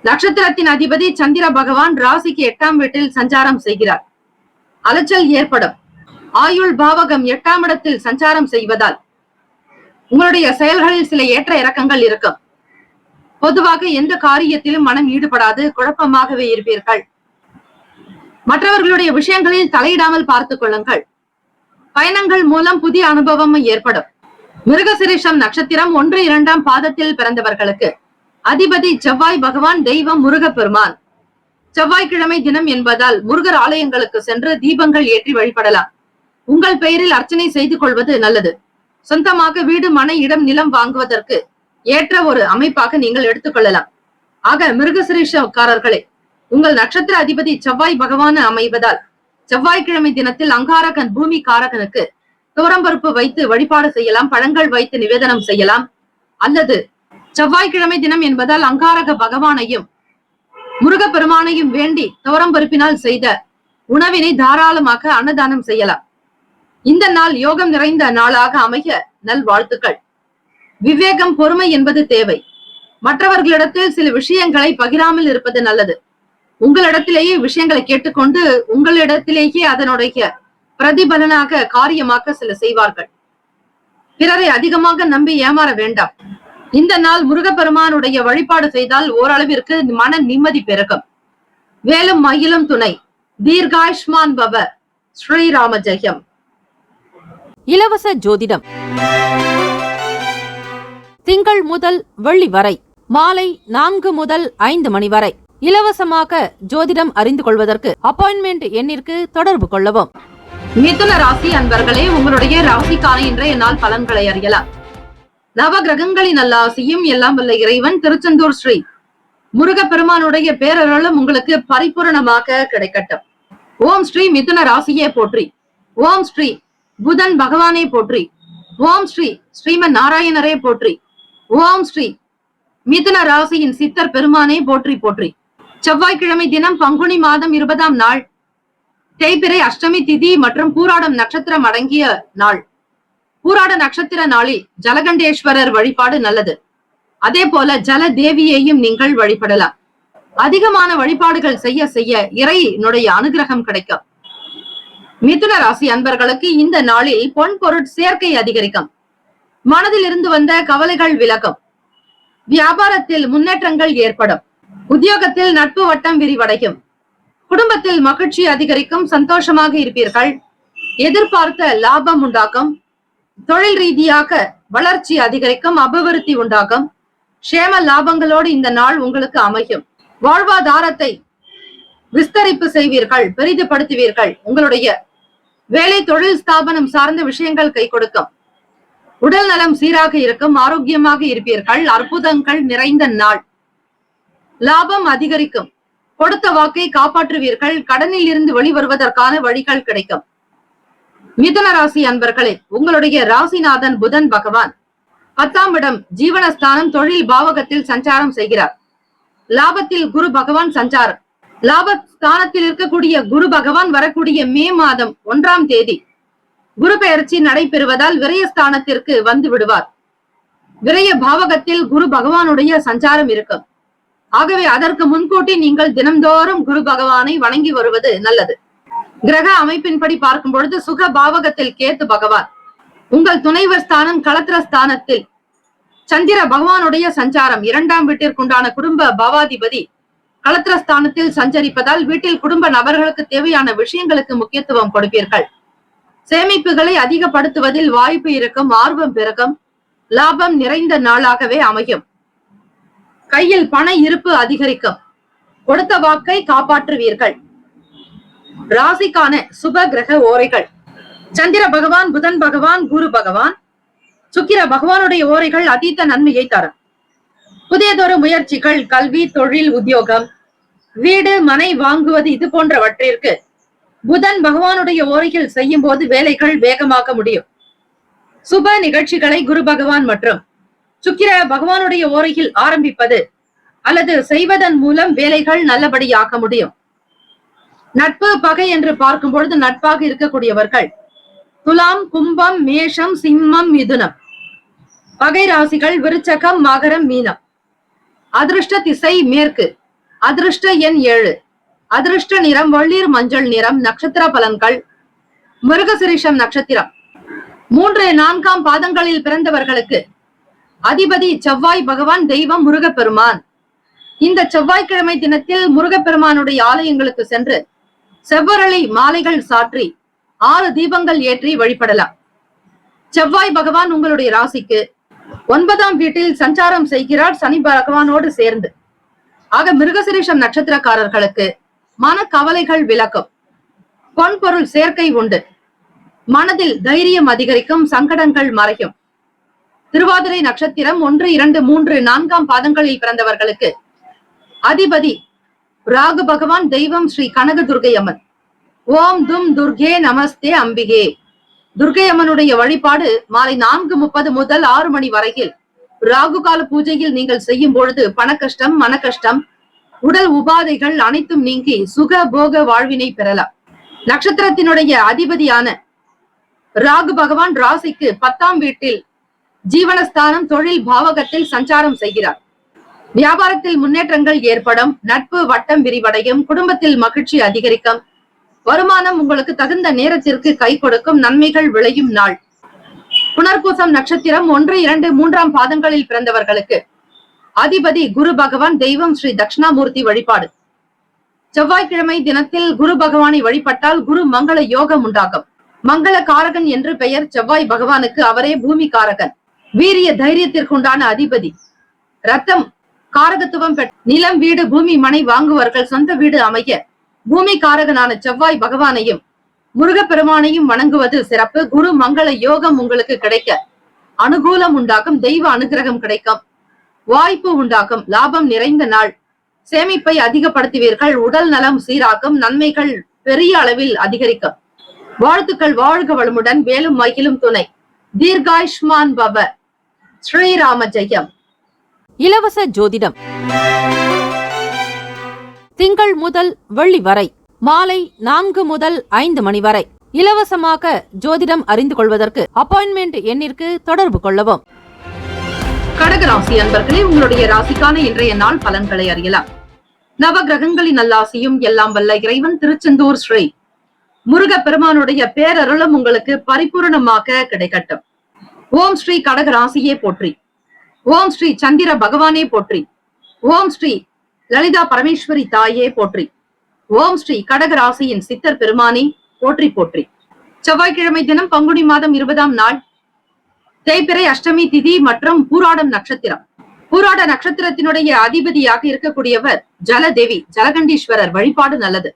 நட்சத்திரத்தின் அதிபதி சந்திர பகவான் ராசிக்கு 8ஆம் வீட்டில் சஞ்சாரம் செய்கிறார். அலைச்சல் ஏற்படும். ஆயுள் பாவகம் 8ஆம் இடத்தில் சஞ்சாரம் செய்வதால் உங்களுடைய செயல்களில் சில ஏற்ற இறக்கங்கள் இருக்கும். பொதுவாக எந்த காரியத்திலும் மனம் ஈடுபடாது, குழப்பமாகவே இருப்பீர்கள். மற்றவர்களுடைய விஷயங்களில் தலையிடாமல் பார்த்துக் கொள்ளுங்கள். பயணங்கள் மூலம் புதிய அனுபவம் ஏற்படும். மிருகசிரீஷம் நட்சத்திரம் 1, 2 பாதத்தில் பிறந்தவர்களுக்கு அதிபதி செவ்வாய் பகவான், தெய்வம் முருகப்பெருமான். செவ்வாய்க்கிழமை தினம் என்பதால் முருகர் ஆலயங்களுக்கு சென்று தீபங்கள் ஏற்றி வழிபடலாம். உங்கள் பெயரில் அர்ச்சனை செய்து கொள்வது நல்லது. சொந்தமாக வீடு, மனை, இடம், நிலம் வாங்குவதற்கு ஏற்ற ஒரு அமைப்பாக நீங்கள் எடுத்துக்கொள்ளலாம். ஆக மிருகசிரீஷக்காரர்களே, உங்கள் நட்சத்திர அதிபதி செவ்வாய் பகவான் அமைவதால் செவ்வாய்க்கிழமை தினத்தில் அங்காரகன் பூமி காரகனுக்கு துவரம்பருப்பு வைத்து வழிபாடு செய்யலாம். பழங்கள் வைத்து நிவேதனம் செய்யலாம். அல்லது செவ்வாய்க்கிழமை தினம் என்பதால் அங்காரக பகவானையும் முருகப்பெருமானையும் வேண்டி துவரம்பருப்பினால் செய்த உணவினை தாராளமாக அன்னதானம் செய்யலாம். இந்த நாள் யோகம் நிறைந்த நாளாக அமைய நல்வாழ்த்துக்கள். விவேகம், பொறுமை என்பது தேவை. மற்றவர்களிடத்தில் சில விஷயங்களை பகிராமல் இருப்பது நல்லது. உங்களிடத்திலேயே விஷயங்களை கேட்டுக்கொண்டு உங்களிடத்திலேயே அதனுடைய பிரதிபலனாக காரியமாக சில செய்வார்கள். பிறரை அதிகமாக நம்பி ஏமாற வேண்டாம். இந்த நாள் முருகப்பெருமானுடைய வழிபாடு செய்தால் ஓரளவிற்கு மன நிம்மதி பெருகும். வேலும் மயிலும் துணை. தீர்காயுஷ்மான் பவ. ஸ்ரீராம ஜெயம். இலவச ஜோதிடம் திங்கள் முதல் வெள்ளி வரை மாலை 4 முதல் 5 மணி வரை இலவசமாக ஜோதிடம் அறிந்து கொள்வதற்கு அப்பாயின்மெண்ட் எண்ணிற்கு தொடர்பு கொள்ளவும். மிதுன ராசி அன்பர்களே, உங்களுடைய ராசிக்கான இன்றைய நாள் பலன்களை அறியலாம். நவ கிரகங்களின் நல்லாசியும் எல்லாம் வல்ல இறைவன் திருச்செந்தூர் ஸ்ரீ முருகப்பெருமானுடைய பேரருளும் உங்களுக்கு பரிபூரணமாக கிடைக்கட்டும். ஓம் ஸ்ரீ மிதுன ராசியே போற்றி. ஓம் ஸ்ரீ புதன் பகவானே போற்றி. ஓம் ஸ்ரீ ஸ்ரீமன் நாராயணரே போற்றி. ஓம் ஸ்ரீ மிதுன ராசியின் சித்தர் பெருமானே போற்றி போற்றி. செவ்வாய்க்கிழமை தினம் பங்குனி மாதம் 20ஆம் நாள், தேய்பிறை அஷ்டமி திதி மற்றும் பூராடம் நட்சத்திரம் அடங்கிய நாள். பூராட நட்சத்திர நாளில் ஜலகண்டேஸ்வரர் வழிபாடு நல்லது. அதே போல ஜல தேவியையும் நீங்கள் வழிபடலாம். அதிகமான வழிபாடுகள் செய்ய செய்ய இறையினுடைய அனுகிரகம் கிடைக்கும். மிதுன ராசி அன்பர்களுக்கு இந்த நாளில் பொன் பொருட் சேர்க்கை அதிகரிக்கும். மனதில் இருந்து வந்த கவலைகள் விலகும். வியாபாரத்தில் முன்னேற்றங்கள் ஏற்படும். உத்தியோகத்தில் நட்பு வட்டம் விரிவடையும். குடும்பத்தில் மகிழ்ச்சி அதிகரிக்கும். சந்தோஷமாக இருப்பீர்கள். எதிர்பார்த்த லாபம் உண்டாகும். தொழில் ரீதியாக வளர்ச்சி அதிகரிக்கும். அபிவிருத்தி உண்டாகும். சேம லாபங்களோடு இந்த நாள் உங்களுக்கு அமையும். வாழ்வாதாரத்தை விஸ்தரிப்பு செய்வீர்கள், பெரிதுபடுத்துவீர்கள். உங்களுடைய வேலை தொழில் ஸ்தாபனம் சார்ந்த விஷயங்கள் கை கொடுக்கும். உடல் நலம் சீராக இருக்கும். ஆரோக்கியமாக இருப்பீர்கள். அற்புதங்கள் நிறைந்த நாள். லாபம் அதிகரிக்கும். கொடுத்த வாக்கை காப்பாற்றுவீர்கள். கடனில் இருந்து வெளிவருவதற்கான வழிகள் கிடைக்கும். மிதுன ராசி அன்பர்களே, உங்களுடைய ராசிநாதன் புதன் பகவான் 10ஆம் இடம் ஜீவனஸ்தானம் தொழில் பாவகத்தில் சஞ்சாரம் செய்கிறார். லாபத்தில் குரு பகவான் சஞ்சாரம். லாபஸ்தானத்தில் இருக்கக்கூடிய குரு பகவான் வரக்கூடிய மே மாதம் 1ஆம் தேதி குரு பெயர்ச்சி நடைபெறுவதால் விரயஸ்தானத்திற்கு வந்து விடுவார். விரய பாவகத்தில் குரு பகவானுடைய சஞ்சாரம் இருக்கும். ஆகவே அதற்கு முன்கூட்டி நீங்கள் தினம்தோறும் குரு பகவானை வணங்கி வருவது நல்லது. கிரக அமைப்பின்படி பார்க்கும் பொழுது சுக பாவகத்தில் கேத்து பகவான், உங்கள் துணைவர் ஸ்தானம் களத்திர ஸ்தானத்தில் சந்திர பகவானுடைய சஞ்சாரம் 2ஆம் வீட்டிற்குண்டான குடும்ப பாவாதிபதி களத்திரஸ்தானத்தில் சஞ்சரிப்பதால் வீட்டில் குடும்ப நபர்களுக்கு தேவையான விஷயங்களுக்கு முக்கியத்துவம் கொடுப்பீர்கள். சேமிப்புகளை அதிகப்படுத்துவதில் வாய்ப்பு இருக்கும். ஆர்வம் பெருகும். லாபம் நிறைந்த நாளாகவே அமையும். கையில் பண இருப்பு அதிகரிக்கும். கொடுத்த வாக்கை காப்பாற்றுவீர்கள். ராசிக்கான சுப கிரக ஓரைகள். சந்திர பகவான், புதன் பகவான், குரு பகவான், சுக்கிர பகவானுடைய ஓரைகள் அதீத நன்மையை தரும். புதியதொரு முயற்சிகள், கல்வி, தொழில், உத்தியோகம், வீடு, மனை வாங்குவது இது போன்றவற்றிற்கு புதன் பகவானுடைய ஓரைகள் செய்யும் போது வேலைகள் வேகமாக முடியும். சுப நிகழ்ச்சிகளை குரு பகவான் மற்றும் சுக்கிர பகவானுடைய ஓரையில் ஆரம்பிப்பது அல்லது செய்வதன் மூலம் வேலைகள் நல்லபடியாக்க முடியும். நட்பு பகை என்று பார்க்கும் பொழுது நட்பாக இருக்கக்கூடியவர்கள் துலாம், கும்பம், மேஷம், சிம்மம், மிதுனம். பகை ராசிகள் விருச்சகம், மகரம், மீனம். அதிர்ஷ்ட திசை மேற்கு. அதிர்ஷ்ட எண் 7. அதிர்ஷ்ட நிறம் வள்ளீர் மஞ்சள் நிறம். நட்சத்திர பலன்கள் மிருகசிரிஷம் நட்சத்திரம் 3, 4ஆம் பாதங்களில் பிறந்தவர்களுக்கு அதிபதி செவ்வாய் பகவான், தெய்வம் முருகப்பெருமான். இந்த செவ்வாய்க்கிழமை தினத்தில் முருகப்பெருமானுடைய ஆலயங்களுக்கு சென்று செவ்வரளி மாலைகள் சாற்றி 6 தீபங்கள் ஏற்றி வழிபடலாம். செவ்வாய் பகவான் உங்களுடைய ராசிக்கு 9ஆம் வீட்டில் சஞ்சாரம் செய்கிறார் சனி பகவானோடு சேர்ந்து. ஆக மிருகசிரிஷம் நட்சத்திரக்காரர்களுக்கு மன கவலைகள் விலக்கும், பொன்பொருள் சேர்க்கை உண்டு, மனதில் தைரியம் அதிகரிக்கும், சங்கடங்கள் மறையும். திருவாதிரை நட்சத்திரம் 1, 2, 3, 4ஆம் பாதங்களில் பிறந்தவர்களுக்கு அதிபதி ராகு பகவான், தெய்வம் ஸ்ரீ கனக துர்க்கை அம்மன். ஓம் தும் துர்கே நமஸ்தே அம்பிகே. துர்க்கை அம்மனுடைய வழிபாடு மாலை 4:30 முதல் 6 மணி வரையில் ராகு கால பூஜையில் நீங்கள் செய்யும் பொழுது பண கஷ்டம், மன கஷ்டம், உடல் உபாதைகள் அனைத்தும் நீங்கி சுக போக வாழ்வினை பெறலாம். நட்சத்திரத்தினுடைய அதிபதியான ராகு பகவான் ராசிக்கு 10ஆம் வீட்டில் ஜீவனஸ்தானம் தொழில் பாவகத்தில் சஞ்சாரம் செய்கிறார். வியாபாரத்தில் முன்னேற்றங்கள் ஏற்படும், நட்பு வட்டம் விரிவடையும், குடும்பத்தில் மகிழ்ச்சி அதிகரிக்கும், வருமானம் உங்களுக்கு தகுந்த நேரத்திற்கு கை கொடுக்கும், நன்மைகள் விளையும் நாள். புனர்பூசம் நட்சத்திரம் 1, 2, 3ஆம் பாதங்களில் பிறந்தவர்களுக்கு அதிபதி குரு பகவான், தெய்வம் ஸ்ரீ தட்சிணாமூர்த்தி வழிபாடு. செவ்வாய்க்கிழமை தினத்தில் குரு பகவானை வழிபட்டால் குரு மங்கள யோகம் உண்டாகும். மங்கள காரகன் என்று பெயர் செவ்வாய் பகவானுக்கு. அவரே பூமி காரகன், வீரிய தைரியத்திற்குண்டான அதிபதி. ரத்தம் காரகத்துவம் பெற்ற நிலம், வீடு, பூமி, மனை வாங்குவர்கள் சொந்த வீடு அமைய பூமி காரகனான செவ்வாய் பகவானையும் முருகப்பெருமானையும் வணங்குவது சிறப்பு. குரு மங்கள யோகம் உங்களுக்கு கிடைக்க அனுகூலம் உண்டாகும், தெய்வ அனுகிரகம் கிடைக்கும், வாய்ப்பு உண்டாகும், லாபம் நிறைந்த நாள். சேமிப்பை அதிகப்படுத்துவீர்கள், உடல் நலம் சீராகும், நன்மைகள் பெரிய அளவில் அதிகரிக்கும். வாழ்த்துக்கள். வாழ்க வளமுடன், வேலும் மகிழும் துணை. தீர்காயுஷ்மான் பவ. ஸ்ரீராம ஜெயம். இலவச ஜோதிடம் திங்கள் முதல் வெள்ளி வரை மாலை 4 முதல் 5 மணி வரை இலவசமாக ஜோதிடம் அறிந்து கொள்வதற்கு அப்பாயின்மெண்ட் எண்ணிற்கு தொடர்பு கொள்ளவும். கடகராசி அன்பர்களே, உங்களுடைய ராசிக்கான இன்றைய நாள் பலன்களை அறியலாம். நவ கிரகங்களின் நல்லாசியும் எல்லாம் வல்ல இறைவன் திருச்செந்தூர் ஸ்ரீ முருக பெருமானுடைய பேரருளும் உங்களுக்கு பரிபூர்ணமாக கிடைக்கட்டும். ஓம் ஸ்ரீ கடகராசியே போற்றி. ஓம் ஸ்ரீ சந்திர பகவானே போற்றி. ஓம் ஸ்ரீ லலிதா பரமேஸ்வரி தாயே போற்றி. ஓம் ஸ்ரீ கடகராசியின் சித்தர் பெருமானே போற்றி போற்றி. செவ்வாய்க்கிழமை தினம் பங்குனி மாதம் 20ஆம் நாள், தேய்பிறை அஷ்டமி திதி மற்றும் பூராடம் நட்சத்திரம். பூராட நட்சத்திரத்தினுடைய அதிபதியாக இருக்கக்கூடியவர் ஜலதேவி, ஜலகண்டீஸ்வரர் வழிபாடு நல்லது.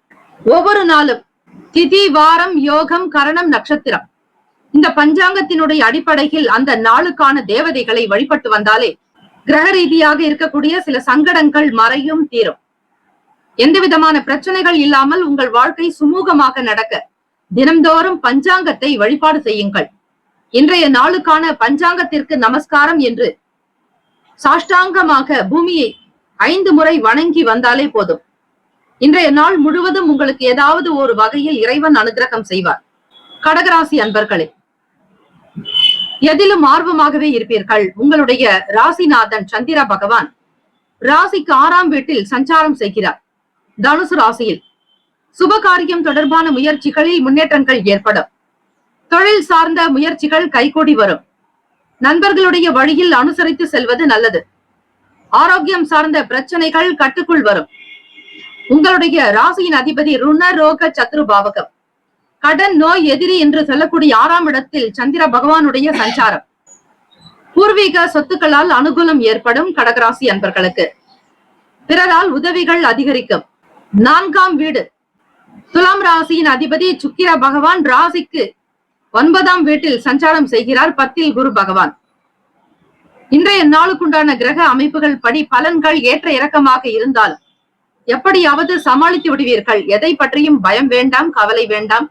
ஒவ்வொரு நாளும் திதி, வாரம், யோகம், கரணம், நட்சத்திரம் இந்த பஞ்சாங்கத்தினுடைய அடிப்படையில் அந்த நாளுக்கான தேவதைகளை வழிபட்டு வந்தாலே கிரக ரீதியாக இருக்கக்கூடிய சில சங்கடங்கள் மறையும், தீரும். எந்த விதமான பிரச்சனைகள் இல்லாமல் உங்கள் வாழ்க்கை சுமூகமாக நடக்க தினம்தோறும் பஞ்சாங்கத்தை வழிபாடு செய்யுங்கள். இன்றைய நாளுக்கான பஞ்சாங்கத்திற்கு நமஸ்காரம் என்று சாஷ்டாங்கமாக பூமியை 5 முறை வணங்கி வந்தாலே போதும். இன்றைய நாள் முழுவதும் உங்களுக்கு ஏதாவது ஒரு வகையில் இறைவன் அனுகிரகம் செய்வார். கடகராசி அன்பர்களே, எதிலும் ஆர்வமாகவே இருப்பீர்கள். உங்களுடைய ராசிநாதன் சந்திர பகவான் ராசிக்கு 6ஆம் வீட்டில் சஞ்சாரம் செய்கிறார். தனுசு ராசியில் சுபகாரியம் தொடர்பான முயற்சிகளில் முன்னேற்றங்கள் ஏற்படும். தொழில் சார்ந்த முயற்சிகள் கைகூடி வரும். நண்பர்களுடைய வழியில் அனுசரித்து செல்வது நல்லது. ஆரோக்கியம் சார்ந்த பிரச்சனைகள் கட்டுக்குள் வரும். உங்களுடைய ராசியின் அதிபதி ருண ரோக சத்ரு பாவகம், கடன், நோய், எதிரி என்று சொல்லக்கூடிய 6ஆம் இடத்தில் சந்திர பகவானுடைய சஞ்சாரம். பூர்வீக சொத்துக்களால் அனுகூலம் ஏற்படும். கடகராசி அன்பர்களுக்கு பிறரால் உதவிகள் அதிகரிக்கும். 4ஆம் வீடு துலாம் ராசியின் அதிபதி சுக்கிர பகவான் ராசிக்கு 9ஆம் வீட்டில் சஞ்சாரம் செய்கிறார். 10இல் குரு பகவான். இன்றைய நாளுக்குண்டான கிரக அமைப்புகள் படி பலன்கள் ஏற்ற இறக்கமாக இருந்தால் எப்படியாவது சமாளித்து விடுவீர்கள். எதை பற்றியும் பயம் வேண்டாம், கவலை வேண்டாம்.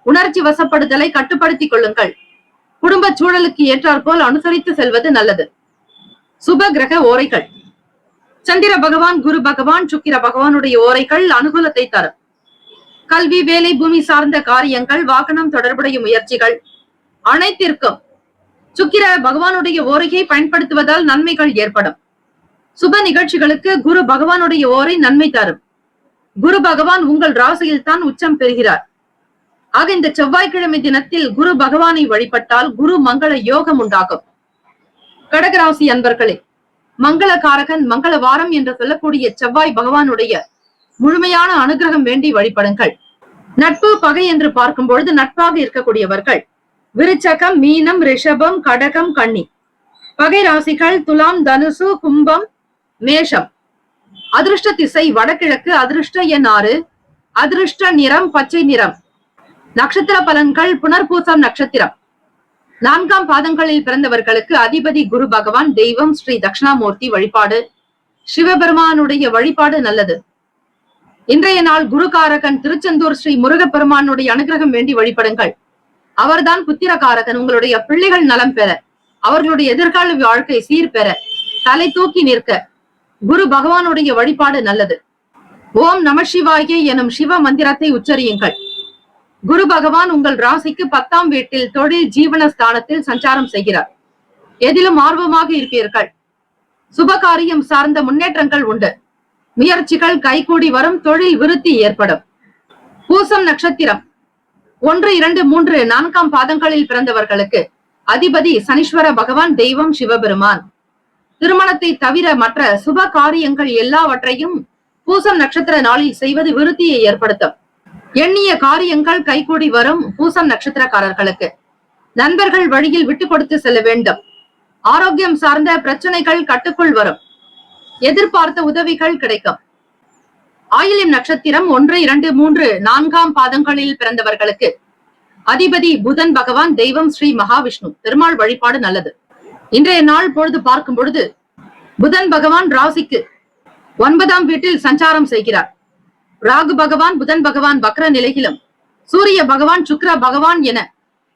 உணர்ச்சி வசப்படுதலை கட்டுப்படுத்திக் கொள்ளுங்கள். குடும்ப சூழலுக்கு ஏற்றாற்போல் அனுசரித்து செல்வது நல்லது. சுப கிரக ஓரைகள். சந்திர பகவான், குரு பகவான், சுக்கிர பகவானுடைய ஓரைகள் அனுகூலத்தை தரும். கல்வி, வேலை, பூமி சார்ந்த காரியங்கள், வாகனம் தொடர்புடைய முயற்சிகள் அனைத்திற்கும் சுக்கிர பகவானுடைய ஓரையை பயன்படுத்துவதால் நன்மைகள் ஏற்படும். சுப நிகழ்ச்சிகளுக்கு குரு பகவானுடைய ஓரை நன்மை தரும். குரு பகவான் உங்கள் ராசியில் தான் உச்சம் பெறுகிறார். ஆக இந்த செவ்வாய்க்கிழமை தினத்தில் குரு பகவானை வழிபட்டால் குரு மங்கள யோகம் உண்டாகும். கடகராசி அன்பர்களே, மங்களகாரகன், மங்கள வாரம் என்று சொல்லக்கூடிய செவ்வாய் பகவானுடைய முழுமையான அனுகிரகம் வேண்டி வழிபடுங்கள். நட்பு, பகை என்று பார்க்கும் பொழுது நட்பாக இருக்கக்கூடியவர்கள் விருச்சகம், மீனம், ரிஷபம், கடகம், கன்னி. பகை ராசிகள் துலாம், தனுசு, கும்பம், மேஷம். அதிர்ஷ்ட திசை வடகிழக்கு, அதிர்ஷ்ட எண் 6, அதிர்ஷ்ட நிறம் பச்சை நிறம். நட்சத்திர பலன்கள் புனர்பூசம் நட்சத்திரம் 4ஆம் பாதங்களில் பிறந்தவர்களுக்கு அதிபதி குரு பகவான், தெய்வம் ஸ்ரீ தட்சிணாமூர்த்தி வழிபாடு, சிவபெருமானுடைய வழிபாடு நல்லது. இன்றைய நாள் குருகாரகன் திருச்செந்தூர் ஸ்ரீ முருகப்பெருமானுடைய அனுகிரகம் வேண்டி வழிபடுங்கள். அவர்தான் புத்திரகாரகன். உங்களுடைய பிள்ளைகள் நலம் பெற, அவர்களுடைய எதிர்கால வாழ்க்கை சீர்பெற, தலை தூக்கி நிற்க குரு பகவானுடைய வழிபாடு நல்லது. ஓம் நம சிவாய எனும் சிவ மந்திரத்தை உச்சரியுங்கள். குரு பகவான் உங்கள் ராசிக்கு 10ஆம் வீட்டில் தொழில் ஜீவனஸ்தானத்தில் சஞ்சாரம் செய்கிறார். எதிலும் ஆர்வமாக இருப்பீர்கள். சுபகாரியம் சார்ந்த முன்னேற்றங்கள் உண்டு. முயற்சிகள் கைகூடி வரும். தொழில் விருத்தி ஏற்படும். பூசம் நட்சத்திரம் 1, 2, 3, 4ஆம் பாதங்களில் பிறந்தவர்களுக்கு அதிபதி சனீஸ்வர பகவான், தெய்வம் சிவபெருமான். திருமணத்தை தவிர மற்ற சுப காரியங்கள் எல்லாவற்றையும் பூசம் நட்சத்திர நாளில் செய்வது விருத்தியை ஏற்படுத்தும். எண்ணிய காரியங்கள் கைகூடி வரும். பூசம் நட்சத்திரக்காரர்களுக்கு நண்பர்கள் வழியில் விட்டு கொடுத்து செல்ல வேண்டும். ஆரோக்கியம் சார்ந்த பிரச்சனைகள் கட்டுக்குள் வரும். எதிர்பார்த்த உதவிகள் கிடைக்கும். ஆயில்யம் நட்சத்திரம் 1, 2, 3, 4ஆம் பாதங்களில் பிறந்தவர்களுக்கு அதிபதி புதன் பகவான், தெய்வம் ஸ்ரீ மகாவிஷ்ணு. பெருமாள் வழிபாடு நல்லது. இன்றைய நாள் பொழுது பார்க்கும் பொழுது புதன் பகவான் ராசிக்கு 9ஆம் வீட்டில் சஞ்சாரம் செய்கிறார். ராகு பகவான், புதன் பகவான் வக்ர நிலையிலும், சூரிய பகவான், சுக்கிர பகவான் என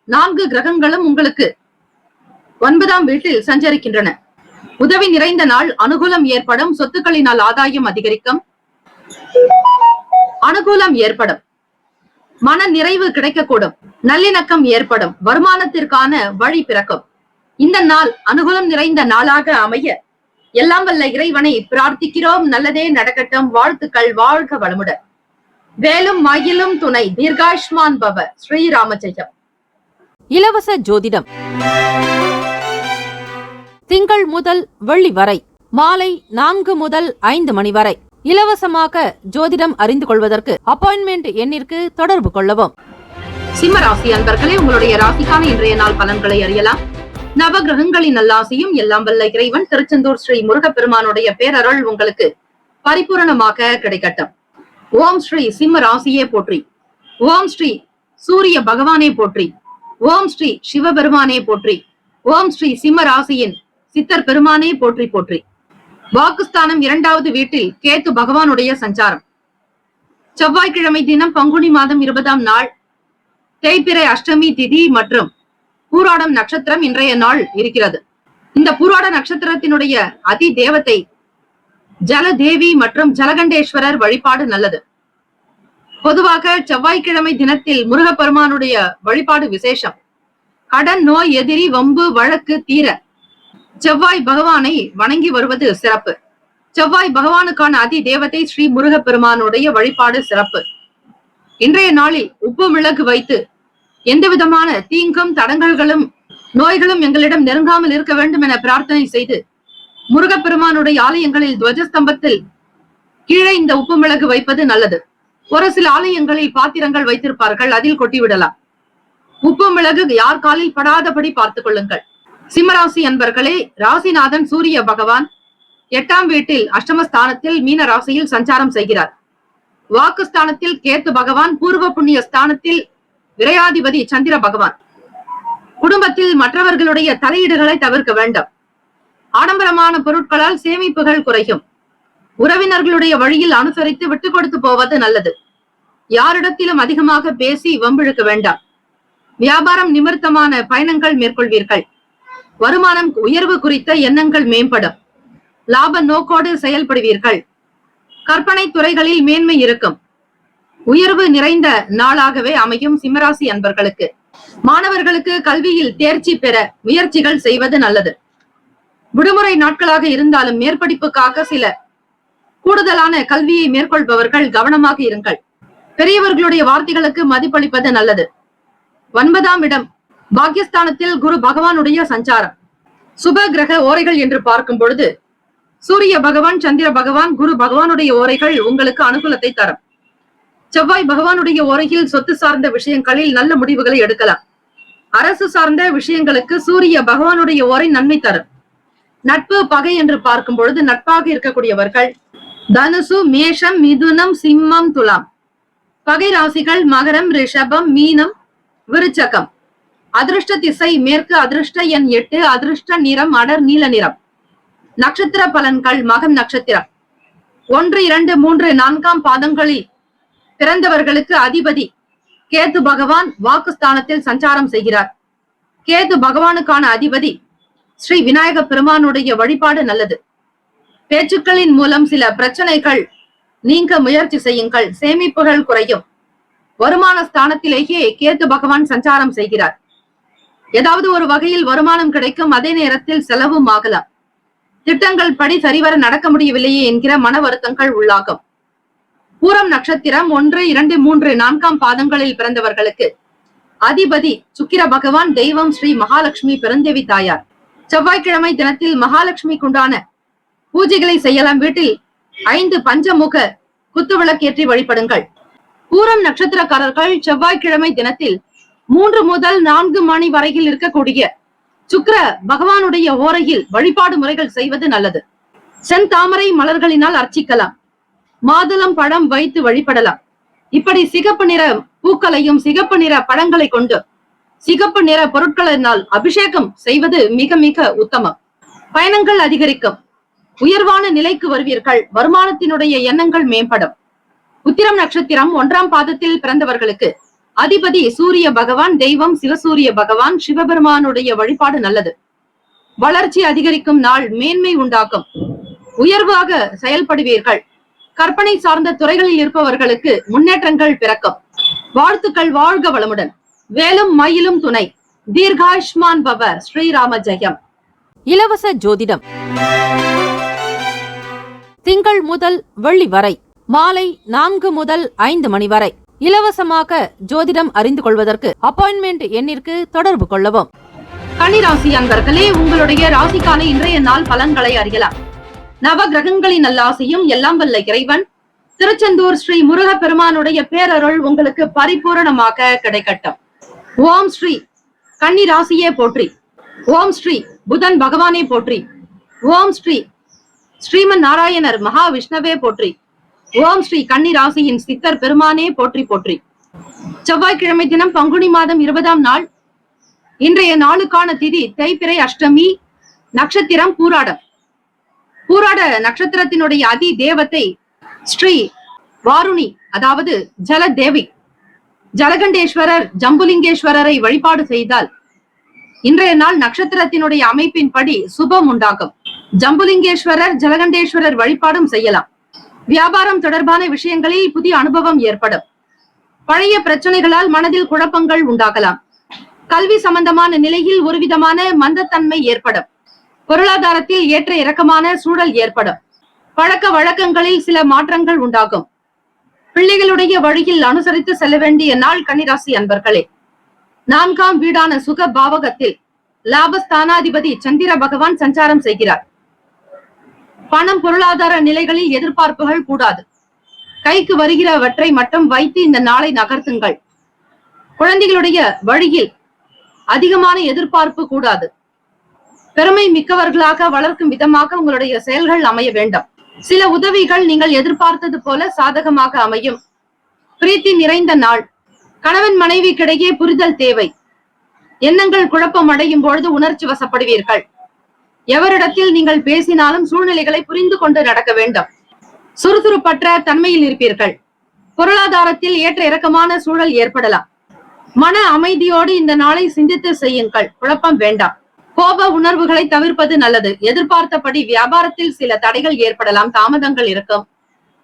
4 கிரகங்களும் உங்களுக்கு 9ஆம் வீட்டில் சஞ்சரிக்கின்றன. உதவி நிறைந்த நாள். அனுகூலம் ஏற்படும். சொத்துக்களினால் ஆதாயம் அதிகரிக்கும். அனுகூலம் ஏற்படும். மன நிறைவு கிடைக்கக்கூடும். நல்லிணக்கம் ஏற்படும். வருமானத்திற்கான வழி பிறக்கும். இந்த நாள் அனுகூலம் நிறைந்த நாளாக அமைய எல்லாம் வல்ல இறைவனை பிரார்த்திக்கிறோம். நல்லதே நடக்கட்டும். வாழ்த்துக்கள். வாழ்க வளமுடன். வேலும் மயிலும் துணை. தீர்காயுஷ்மான் பவ. ஸ்ரீராம ஜெயம். இலவச ஜோதிடம் திங்கள் முதல் வெள்ளி வரை மாலை 4 முதல் 5 மணி வரை இலவசமாக ஜோதிடம் அறிந்து கொள்வதற்கு அப்பாயின்மெண்ட் எண்ணிற்கு தொடர்பு கொள்ளவும். சிம்ம ராசி அன்பர்களே, உங்களுடைய ராசிக்கான இன்றைய நாள் பலன்களை அறியலாம். நவ கிரகங்களின் நல்லாசியும் எல்லாம் வல்ல இறைவன் திருச்செந்தூர் ஸ்ரீ முருகப்பெருமானுடைய பேரருள் உங்களுக்கு பரிபூரணமாக கிடைக்கட்டும். ஓம் ஸ்ரீ சிம்ம ராசியே போற்றி. ஓம் ஸ்ரீ சூரிய பகவானே போற்றி. ஓம் ஸ்ரீ சிவபெருமானே போற்றி. ஓம் ஸ்ரீ சிம்ம ராசியின் சித்தர் பெருமானே போற்றி போற்றி. வாக்குஸ்தானம் 2வது வீட்டில் கேத்து பகவானுடைய சஞ்சாரம். செவ்வாய்க்கிழமை தினம் பங்குனி மாதம் 20ஆம் நாள் தேய்பிறை அஷ்டமி திதி மற்றும் பூராடம் நட்சத்திரம் இன்றைய நாள் இருக்கிறது. இந்த பூராட நட்சத்திரத்தினுடைய அதி தேவதை ஜலதேவி மற்றும் ஜலகண்டேஸ்வரர் வழிபாடு நல்லது. பொதுவாக செவ்வாய்க்கிழமை தினத்தில் முருகப்பெருமானுடைய வழிபாடு விசேஷம். கடன், நோய், எதிரி, வம்பு, வழக்கு தீர செவ்வாய் பகவானை வணங்கி வருவது சிறப்பு. செவ்வாய் பகவானுக்கான அதி தேவதை ஸ்ரீ முருகப்பெருமானுடைய வழிபாடு சிறப்பு. இன்றைய நாளில் உப்பு மிளகு வைத்து எந்த விதமான தீங்கும் தடங்கல்களும் நோய்களும் எங்களிடம் நெருங்காமல் இருக்க வேண்டும் என பிரார்த்தனை செய்து முருகப்பெருமானுடைய ஆலயங்களில் துவஜஸ்தம்பத்தில் கீழே இந்த உப்பு மிளகு வைப்பது நல்லது. ஒரு சில ஆலயங்களில் பாத்திரங்கள் வைத்திருப்பார்கள், அதில் கொட்டிவிடலாம். உப்பு மிளகு யார் காலில் படாதபடி பார்த்துக் கொள்ளுங்கள். சிம்மராசி அன்பர்களே, ராசிநாதன் சூரிய பகவான் 8ஆம் வீட்டில் அஷ்டமஸ்தானத்தில் மீன ராசியில் சஞ்சாரம் செய்கிறார். வாக்குஸ்தானத்தில் கேத்து பகவான், பூர்வ புண்ணிய ஸ்தானத்தில் விரையாதிபதி சந்திர பகவான். குடும்பத்தில் மற்றவர்களுடைய தலையீடுகளை தவிர்க்க வேண்டும். ஆடம்பரமான பொருட்களால் சேமிப்புகள் குறையும். உறவினர்களுடைய வழியில் அனுசரித்து விட்டு கொடுத்து போவது நல்லது. யாரிடத்திலும் அதிகமாக பேசி வம்பிழுக்க வேண்டாம். வியாபாரம் நிமித்தமான பயணங்கள் மேற்கொள்வீர்கள். வருமானம் உயர்வு குறித்த எண்ணங்கள் மேம்படும். லாப நோக்கோடு செயல்படுவீர்கள். கற்பனை துறைகளில் மேன்மை இருக்கும். உயர்வு நிறைந்த நாளாகவே அமையும் சிம்மராசி அன்பர்களுக்கு. மாணவர்களுக்கு கல்வியில் தேர்ச்சி பெற முயற்சிகள் செய்வது நல்லது. விடுமுறை நாட்களாக இருந்தாலும் மேற்படிப்புக்காக சில கூடுதலான கல்வியை மேற்கொள்பவர்கள் கவனமாக இருங்கள். பெரியவர்களுடைய வார்த்தைகளுக்கு மதிப்பளிப்பது நல்லது. 9ஆம் இடம் பாக்கியஸ்தானத்தில் குரு பகவானுடைய சஞ்சாரம். சுப கிரக ஓரைகள் என்று பார்க்கும் பொழுது சூரிய பகவான், சந்திர பகவான், குரு பகவானுடைய ஓரைகள் உங்களுக்கு அனுகூலத்தை தரும். செவ்வாய் பகவானுடைய ஓரையில் சொத்து சார்ந்த விஷயங்களில் நல்ல முடிவுகளை எடுக்கலாம். அரசு சார்ந்த விஷயங்களுக்கு சூரிய பகவானுடைய ஓரை நன்மை தரும். நட்பு பகை என்று பார்க்கும் பொழுது நட்பாக இருக்கக்கூடியவர்கள் தனுசு, மேஷம், மிதுனம், சிம்மம், துலாம். பகை ராசிகள் மகரம், ரிஷபம், மீனம், விருச்சகம். அதிர்ஷ்ட திசை மேற்கு. அதிர்ஷ்ட எண் 8. அதிர்ஷ்ட நிறம் அடர் நீல நிறம். நட்சத்திர பலன்கள் மகம் நட்சத்திரம் 1, 2, 3, 4ஆம் பாதங்களில் பிறந்தவர்களுக்கு அதிபதி கேது பகவான் வாக்குஸ்தானத்தில் சஞ்சாரம் செய்கிறார். கேது பகவானுக்கான அதிபதி ஸ்ரீ விநாயக பெருமானுடைய வழிபாடு நல்லது. பேச்சுக்களின் மூலம் சில பிரச்சனைகள் நீங்க முயற்சி செய்யுங்கள். சேமிப்புகள் குறையும். வருமான ஸ்தானத்திலேயே கேது பகவான் சஞ்சாரம் செய்கிறார். ஏதாவது ஒரு வகையில் வருமானம் கிடைக்கும். அதே நேரத்தில் செலவும் ஆகலாம். திட்டங்கள் படி சரிவர நடக்க முடியவில்லையே என்கிற மன வருத்தங்கள் உள்ளாகும். பூரம் நட்சத்திரம் 1, 2, 3, 4ஆம் பாதங்களில் பிறந்தவர்களுக்கு அதிபதி சுக்கிர பகவான். தெய்வம் ஸ்ரீ மகாலட்சுமி பெருந்தேவி தாயார். செவ்வாய்க்கிழமை தினத்தில் மகாலட்சுமிக்குண்டான பூஜைகளை செய்யலாம். வீட்டில் 5 பஞ்சமுக குத்துவிளக்கேற்றி வழிபடுங்கள். பூரம் நட்சத்திரக்காரர்கள் செவ்வாய்க்கிழமை தினத்தில் 3 முதல் 4 மணி வரையில் இருக்கக்கூடிய சுக்கிர பகவானுடைய ஓரையில் வழிபாடு முறைகள் செய்வது நல்லது. செந்தாமரை மலர்களினால் அர்ச்சிக்கலாம். மாதுளம் பழம் வைத்து வழிபடலாம். இப்படி சிகப்பு நிற பூக்களையும் சிகப்பு நிற பழங்களை கொண்டு சிகப்பு நிற பொருட்களினால் அபிஷேகம் செய்வது மிக மிக உத்தமம். பயணங்கள் அதிகரிக்கும். உயர்வான நிலைக்கு வருவீர்கள். வருமானத்தினுடைய எண்ணங்கள் மேம்படும். உத்திரம் நட்சத்திரம் 1ஆம் பாதத்தில் பிறந்தவர்களுக்கு அதிபதி சூரிய பகவான். தெய்வம் சிவசூரிய பகவான். சிவபெருமானுடைய வழிபாடு நல்லது. வளர்ச்சி அதிகரிக்கும் நாள். மேன்மை உண்டாக்கும். உயர்வாக செயல்படுவீர்கள். கற்பனை சார்ந்த துறைகளில் இருப்பவர்களுக்கு முன்னேற்றங்கள் பிறக்கும். வாழ்த்துக்கள். வாழ்க வளமுடன். வேலும் மயிலும் துணை. தீர்காயுஷ்மான் பவ. ஸ்ரீராம ஜெயம். இலவச ஜோதிடம் திங்கள் முதல் வெள்ளி வரை மாலை 4 முதல் 5 மணி வரை இலவசமாக ஜோதிடம் அறிந்து கொள்வதற்கு அப்பாயின்மெண்ட் எண்ணிற்கு தொடர்பு கொள்ளவும். கன்னிராசி அன்பர்களே, உங்களுடைய ராசிக்கான இன்றைய நாள் பலன்களை அறியலாம். நவ கிரகங்களின் நல்லாசையும் எல்லாம் வல்ல இறைவன் திருச்செந்தூர் ஸ்ரீ முருக பெருமானுடைய பேரருள் உங்களுக்கு பரிபூரணமாக கிடைக்கட்டும். ஓம் ஸ்ரீ கன்னிராசியே போற்றி. ஓம் ஸ்ரீ புதன் பகவானே போற்றி. ஓம் ஸ்ரீ ஸ்ரீமன் நாராயணர் மகாவிஷ்ணவே போற்றி. ஓம் ஸ்ரீ கன்னிராசியின் சித்தர் பெருமானே போற்றி போற்றி. செவ்வாய்க்கிழமை தினம் பங்குனி மாதம் 20ஆம் நாள். இன்றைய நாளுக்கான திதி தேய்பிறை அஷ்டமி. நட்சத்திரம் பூராடம். பூராட நட்சத்திரத்தினுடைய அதி தேவத்தை ஸ்ரீ வாருணி, அதாவது ஜல தேவி. ஜலகண்டேஸ்வரர் ஜம்புலிங்கேஸ்வரரை வழிபாடு செய்தால் இன்றைய நாள் நட்சத்திரத்தினுடைய அமைப்பின்படி சுபம் உண்டாகும். ஜம்புலிங்கேஸ்வரர் ஜலகண்டேஸ்வரர் வழிபாடும் செய்யலாம். வியாபாரம் தொடர்பான விஷயங்களில் புதிய அனுபவம் ஏற்படும். பழைய பிரச்சனைகளால் மனதில் குழப்பங்கள் உண்டாகலாம். கல்வி சம்பந்தமான நிலையில் ஒருவிதமான மந்தத்தன்மை ஏற்படும். பொருளாதாரத்தில் ஏற்ற இறக்கமான சூழல் ஏற்படும். பழக்க வழக்கங்களில் சில மாற்றங்கள் உண்டாகும். பிள்ளைகளுடைய வழியில் அனுசரித்து செல்ல வேண்டிய நாள் கன்னிராசி அன்பர்களே. 4ஆம் வீடான சுக பாவகத்தில் லாபஸ்தானாதிபதி சந்திர பகவான் சஞ்சாரம் செய்கிறார். பணம் பொருளாதார நிலைகளில் எதிர்பார்ப்புகள் கூடாது. கைக்கு வருகிறவற்றை மட்டும் வைத்து இந்த நாளை நகர்த்துங்கள். குழந்தைகளுடைய வழியில் அதிகமான எதிர்பார்ப்பு கூடாது. பெருமை மிக்கவர்களாக வளர்க்கும் விதமாக உங்களுடைய செயல்கள் அமைய வேண்டும். சில உதவிகள் நீங்கள் எதிர்பார்த்தது போல சாதகமாக அமையும். பிரீத்தி நிறைந்த நாள். கணவன் மனைவிக்கிடையே புரிதல் தேவை. எண்ணங்கள் குழப்பம் அடையும் பொழுது உணர்ச்சி வசப்படுவீர்கள். எவரிடத்தில் நீங்கள் பேசினாலும் சூழ்நிலைகளை புரிந்து கொண்டு நடக்க வேண்டும். சுறுசுறுப்பற்ற தன்மையில் இருப்பீர்கள். பொருளாதாரத்தில் ஏற்ற இறக்கமான சூழல் ஏற்படலாம். மன அமைதியோடு இந்த நாளை சிந்தித்து செய்யுங்கள். குழப்பம் வேண்டாம். கோப உணர்வுகளை தவிர்ப்பது நல்லது. எதிர்பார்த்தபடி வியாபாரத்தில் சில தடைகள் ஏற்படலாம், தாமதங்கள் இருக்கும்.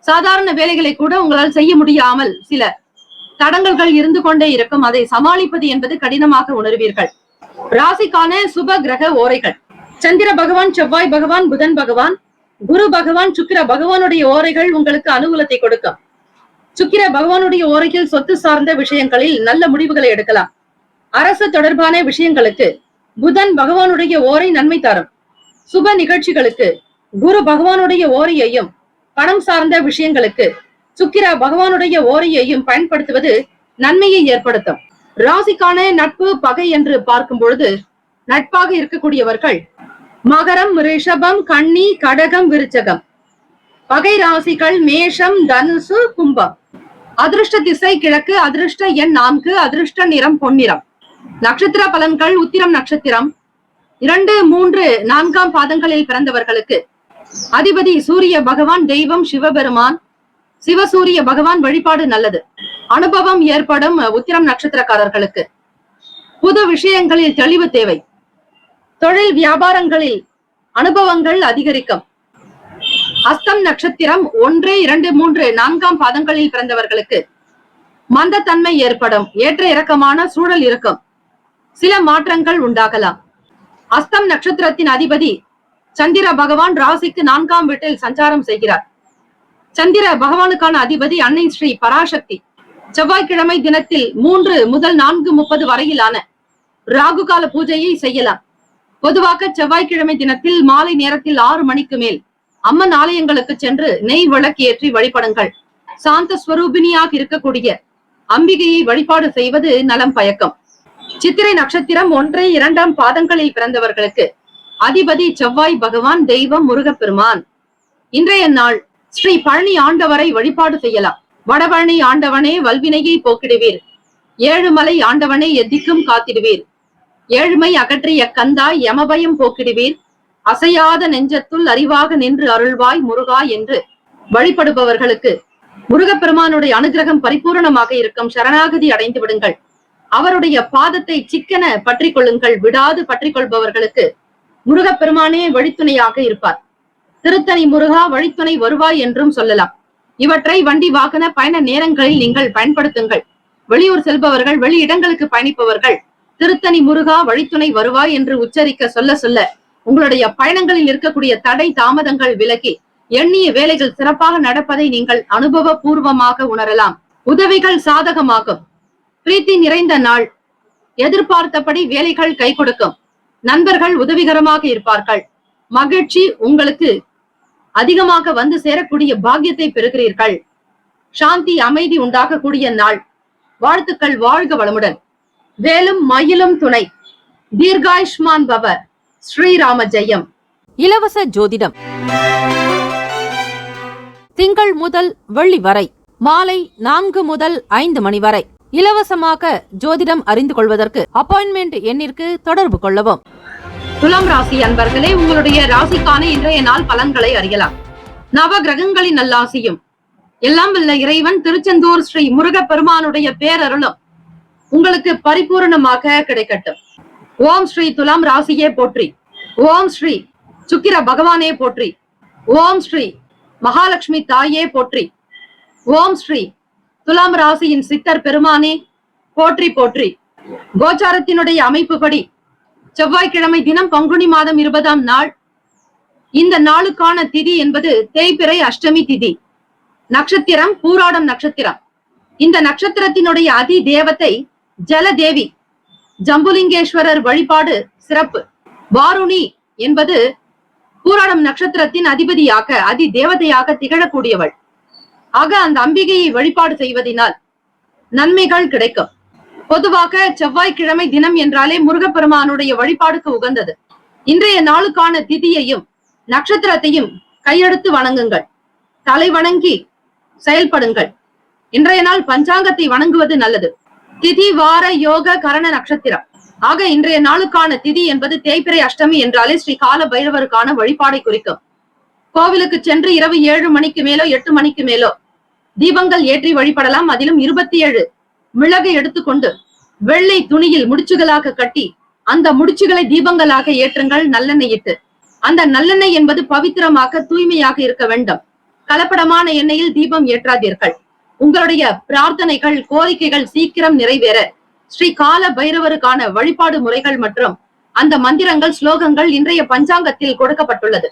சாதாரண வேலைகளை கூட உங்களால் செய்ய முடியாமல் சில தடங்கல்கள் இருந்து கொண்டே இருக்கும். அதை சமாளிப்பது என்பது கடினமாக உணர்வீர்கள். ராசிக்கான சுப கிரக ஓரைகள்: சந்திர பகவான், செவ்வாய் பகவான், புதன் பகவான், குரு பகவான், சுக்கிர பகவானுடைய ஓரைகள் உங்களுக்கு அனுகூலத்தை கொடுக்கும். சுக்கிர பகவானுடைய ஓரையில் சொத்து சார்ந்த விஷயங்களில் நல்ல முடிவுகளை எடுக்கலாம். அரசு தொடர்பான விஷயங்களுக்கு புதன் பகவானுடைய ஓரை நன்மை தரும். சுப நிகழ்ச்சிகளுக்கு குரு பகவானுடைய ஓரையையும், பணம் சார்ந்த விஷயங்களுக்கு சுக்கிர பகவானுடைய ஓரையையும் பயன்படுத்துவது நன்மையை ஏற்படுத்தும். ராசிக்கான நட்பு பகை என்று பார்க்கும் பொழுது நட்பாக இருக்கக்கூடியவர்கள் மகரம், ரிஷபம், கன்னி, கடகம், விருச்சகம். பகை ராசிகள் மேஷம், தனுசு, கும்பம். அதிர்ஷ்ட திசை கிழக்கு, அதிர்ஷ்ட எண் 4, அதிர்ஷ்ட நிறம் பொன்னிறம். நட்சத்திர பலன்கள்: உத்திரம் நட்சத்திரம் 2, 3, 4ஆம் பாதங்களில் பிறந்தவர்களுக்கு அதிபதி சூரிய பகவான், தெய்வம் சிவபெருமான், சிவசூரிய பகவான் வழிபாடு நல்லது. அனுபவம் ஏற்படும் உத்திரம் நட்சத்திரக்காரர்களுக்கு புது விஷயங்களில் தெளிவு தேவை. தொழில் வியாபாரங்களில் அனுபவங்கள் அதிகரிக்கும். அஸ்தம் நட்சத்திரம் 1, 2, 3, 4ஆம் பாதங்களில் பிறந்தவர்களுக்கு மந்தத்தன்மை ஏற்படும். ஏற்ற இறக்கமான சூழல் இருக்கும். சில மாற்றங்கள் உண்டாகலாம். அஸ்தம் நட்சத்திரத்தின் அதிபதி சந்திர பகவான் ராசிக்கு 4ஆம் வீட்டில் சஞ்சாரம் செய்கிறார். சந்திர பகவானுக்கான அதிபதி அன்னை ஸ்ரீ பராசக்தி. செவ்வாய்க்கிழமை தினத்தில் 3 முதல் 4:30 வரையிலான ராகு கால பூஜையை செய்யலாம். பொதுவாக செவ்வாய்க்கிழமை தினத்தில் மாலை நேரத்தில் 6 மணிக்கு மேல் அம்மன் ஆலயங்களுக்கு சென்று நெய் விளக்கு ஏற்றி வழிபடுங்கள். சாந்த ஸ்வரூபிணியாக இருக்கக்கூடிய அம்பிகையை வழிபாடு செய்வது நலம் பயக்கும். சித்திரை நட்சத்திரம் 1, 2ஆம் பாதங்களில் பிறந்தவர்களுக்கு அதிபதி செவ்வாய் பகவான், தெய்வம் முருகப்பெருமான். இன்றைய நாள் ஸ்ரீ பழனி ஆண்டவரை வழிபாடு செய்யலாம். வடபழனி ஆண்டவனே வல்வினையை போக்கிடுவீர், ஏழுமலை ஆண்டவனே எத்திக்கும் காத்திடுவீர், ஏழ்மை அகற்றிய கந்தாய் யமபயம் போக்கிடுவீர், அசையாத நெஞ்சத்துள் அறிவாக நின்று அருள்வாய் முருகா என்று வழிபடுபவர்களுக்கு முருகப்பெருமானுடைய அனுகிரகம் பரிபூரணமாக இருக்கும். சரணாகதி அடைந்து விடுங்கள். அவருடைய பாதத்தை சிக்கன பற்றி கொள்ளுங்கள். விடாது பற்றி கொள்பவர்களுக்கு முருகப்பெருமானே வழித்துணையாக இருப்பார். திருத்தணி முருகா வழித்துணை வருவாய் என்றும் சொல்லலாம். இவற்றை வண்டி வாகன பயண நேரங்களில் நீங்கள் பயன்படுத்துங்கள். வெளியூர் செல்பவர்கள், வெளி இடங்களுக்கு பயணிப்பவர்கள் திருத்தணி முருகா வழித்துணை வருவாய் என்று உச்சரிக்க சொல்ல சொல்ல உங்களுடைய பயணங்களில் இருக்கக்கூடிய தடை தாமதங்கள் விலகி எண்ணிய வேலைகள் சிறப்பாக நடப்பதை நீங்கள் அனுபவ பூர்வமாக உணரலாம். உதவிகள் சாதகமாகும். பிரீத்தி நிறைந்த நாள். எதிர்பார்த்தபடி வேலைகள் கை கொடுக்கும். நண்பர்கள் உதவிகரமாக இருப்பார்கள். மகிழ்ச்சி உங்களுக்கு அதிகமாக வந்து சேரக்கூடிய பாக்கியத்தை பெறுகிறீர்கள். சாந்தி அமைதி உண்டாகக்கூடிய நாள். வாழ்த்துக்கள். வாழ்க வளமுடன். வேலும் மயிலும் துணை. தீர்காயுஷ்மான் பவ. ஸ்ரீராம ஜெயம். இலவச ஜோதிடம் திங்கள் முதல் வெள்ளி வரை மாலை 4 முதல் 5 மணி வரை இலவசமாக ஜோதிடம் அறிந்து கொள்வதற்கு அப்பாயின்மெண்ட் எண்ணிற்கு தொடர்பு கொள்ளவும். துலாம் ராசி அன்பர்களே, உங்களுடைய ராசிக்கான இன்றைய நாள் பலன்களை அறியலாம். நவ கிரகங்களின் நல்லாசியும் எல்லாம் வல்ல இறைவன் திருச்செந்தூர் ஸ்ரீ முருகப்பெருமானுடைய பேரருளும் உங்களுக்கு பரிபூரணமாக கிடைக்கட்டும். ஓம் ஸ்ரீ துலாம் ராசியே போற்றி. ஓம் ஸ்ரீ சுக்கிர பகவானே போற்றி. ஓம் ஸ்ரீ மகாலட்சுமி தாயே போற்றி. ஓம் ஸ்ரீ துலாம் ராசியின் சித்தர் பெருமானே போற்றி போற்றி. கோச்சாரத்தினுடைய அமைப்புப்படி செவ்வாய்க்கிழமை தினம் பங்குனி மாதம் 20ஆம் நாள். இந்த நாளுக்கான திதி என்பது தேய்பிறை அஷ்டமி திதி. நட்சத்திரம் பூராடம் நட்சத்திரம். இந்த நட்சத்திரத்தினுடைய அதி தேவதை ஜலதேவி. ஜம்புலிங்கேஸ்வரர் வழிபாடு சிறப்பு. வாருணி என்பது பூராடம் நட்சத்திரத்தின் அதிபதியாக அதி தேவதையாக திகழக்கூடியவள். ஆக அந்த அம்பிகையை வழிபாடு செய்வதனால் நன்மைகள் கிடைக்கும். பொதுவாக செவ்வாய்க்கிழமை தினம் என்றாலே முருகப்பெருமானுடைய வழிபாடுக்கு உகந்தது. இன்றைய நாளுக்கான திதியையும் நட்சத்திரத்தையும் கையெடுத்து வணங்குங்கள். தலை வணங்கி செயல்படுங்கள். இன்றைய நாள் பஞ்சாங்கத்தை வணங்குவது நல்லது. திதி வார யோக கரண நட்சத்திரம். ஆக இன்றைய நாளுக்கான திதி என்பது தேய்பிறை அஷ்டமி என்றாலே ஸ்ரீ கால பைரவருக்கான வழிபாடை குறிக்கும். கோவிலுக்கு சென்று இரவு 7 மணிக்கு மேலோ 8 மணிக்கு மேலோ தீபங்கள் ஏற்றி வழிபடலாம். அதிலும் 27 மிளகை எடுத்துக்கொண்டு வெள்ளை துணியில் முடிச்சுகளாக கட்டி அந்த முடிச்சுகளை தீபங்களாக ஏற்றுங்கள் நல்லெண்ணெய் இட்டு. அந்த நல்லெண்ணெய் என்பது பவித்திரமாக தூய்மையாக இருக்க வேண்டும். கலப்படமான எண்ணெயில் தீபம் ஏற்றாதீர்கள். உங்களுடைய பிரார்த்தனைகள் கோரிக்கைகள் சீக்கிரம் நிறைவேற ஸ்ரீ கால பைரவருக்கான வழிபாடு முறைகள் மற்றும் அந்த மந்திரங்கள் ஸ்லோகங்கள் இன்றைய பஞ்சாங்கத்தில் கொடுக்கப்பட்டுள்ளது.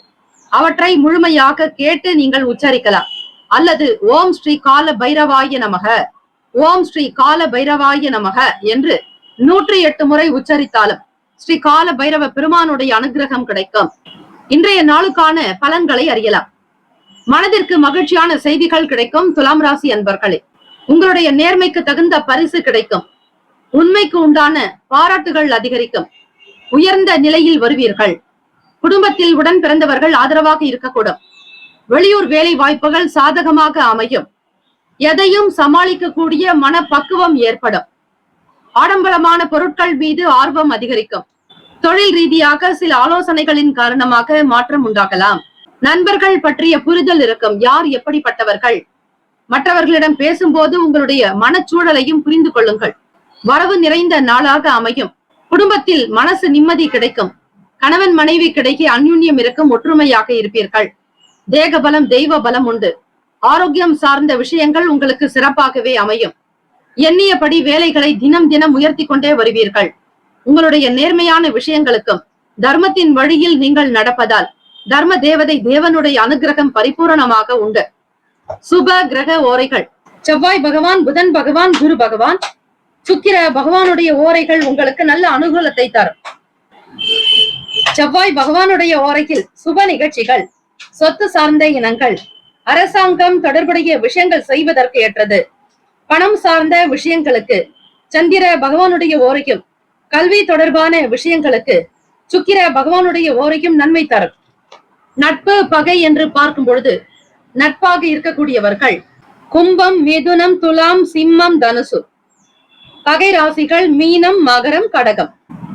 அவற்றை முழுமையாக கேட்டு நீங்கள் உச்சரிக்கலாம். அல்லது ஓம் ஸ்ரீ கால பைரவாய நமக, ஓம் ஸ்ரீ கால பைரவாய நமக என்று 108 முறை உச்சரித்தாலும் ஸ்ரீ கால பைரவ பெருமானுடைய அனுகிரகம் கிடைக்கும். இன்றைய நாளுக்கான பலன்களை அறியலாம். மனதிற்கு மகிழ்ச்சியான செய்திகள் கிடைக்கும். துலாம் ராசி அன்பர்களே, உங்களுடைய நேர்மைக்கு தகுந்த பரிசு கிடைக்கும். உண்மைக்கு உண்டான பாராட்டுகள் அதிகரிக்கும். உயர்ந்த நிலையில் வருவீர்கள். குடும்பத்தில் உடன் பிறந்தவர்கள் ஆதரவாக இருக்கக்கூடும். வெளியூர் வேலை வாய்ப்புகள் சாதகமாக அமையும். எதையும் சமாளிக்கக்கூடிய மனப்பக்குவம் ஏற்படும். ஆடம்பரமான பொருட்கள் மீது ஆர்வம் அதிகரிக்கும். தொழில் ரீதியாக சில ஆலோசனைகளின் காரணமாக மாற்றம் உண்டாகலாம். நண்பர்கள் பற்றிய புரிதல் இருக்கும். யார் எப்படிப்பட்டவர்கள், மற்றவர்களிடம் பேசும்போது உங்களுடைய மனச்சூழலையும் புரிந்து கொள்ளுங்கள். வரவு நிறைந்த நாளாக அமையும். குடும்பத்தில் மனசு நிம்மதி கிடைக்கும். கணவன் மனைவி கிடைக்க அந்யுன்யம் இருக்கும். ஒற்றுமையாக இருப்பீர்கள். தேக பலம் தெய்வ பலம் உண்டு. ஆரோக்கியம் சார்ந்த விஷயங்கள் உங்களுக்கு சிறப்பாகவே அமையும். எண்ணியபடி வேலைகளை தினம் தினம் உயர்த்தி கொண்டே வருவீர்கள். உங்களுடைய நேர்மையான விஷயங்களுக்கும் தர்மத்தின் வழியில் நீங்கள் நடப்பதால் தர்ம தேவதை தேவனுடைய அனுகிரகம் பரிபூரணமாக உண்டு. சுப கிரக ஓரைகள்: செவ்வாய் பகவான், புதன் பகவான், குரு பகவான், சுக்கிர பகவானுடைய ஓரைகள் உங்களுக்கு நல்ல அனுகூலத்தை தரும். செவ்வாய் பகவானுடைய ஓரையில் சுப நிகழ்ச்சிகள், சொத்து சார்ந்த இனங்கள், அரசாங்கம் தொடர்புடைய விஷயங்கள் செய்வதற்கு ஏற்றது. பணம் சார்ந்த விஷயங்களுக்கு சந்திர பகவானுடைய ஓரையும், கல்வி தொடர்பான விஷயங்களுக்கு சுக்கிர பகவானுடைய ஓரையும் நன்மை தரும். நட்பு பகை என்று பார்க்கும் பொழுது நட்பாக இருக்கக்கூடியவர்கள் கும்பம், மிதுனம், துலாம், சிம்மம், தனுசு. பகை ராசிகள் மீனம், மகரம், கடகம்.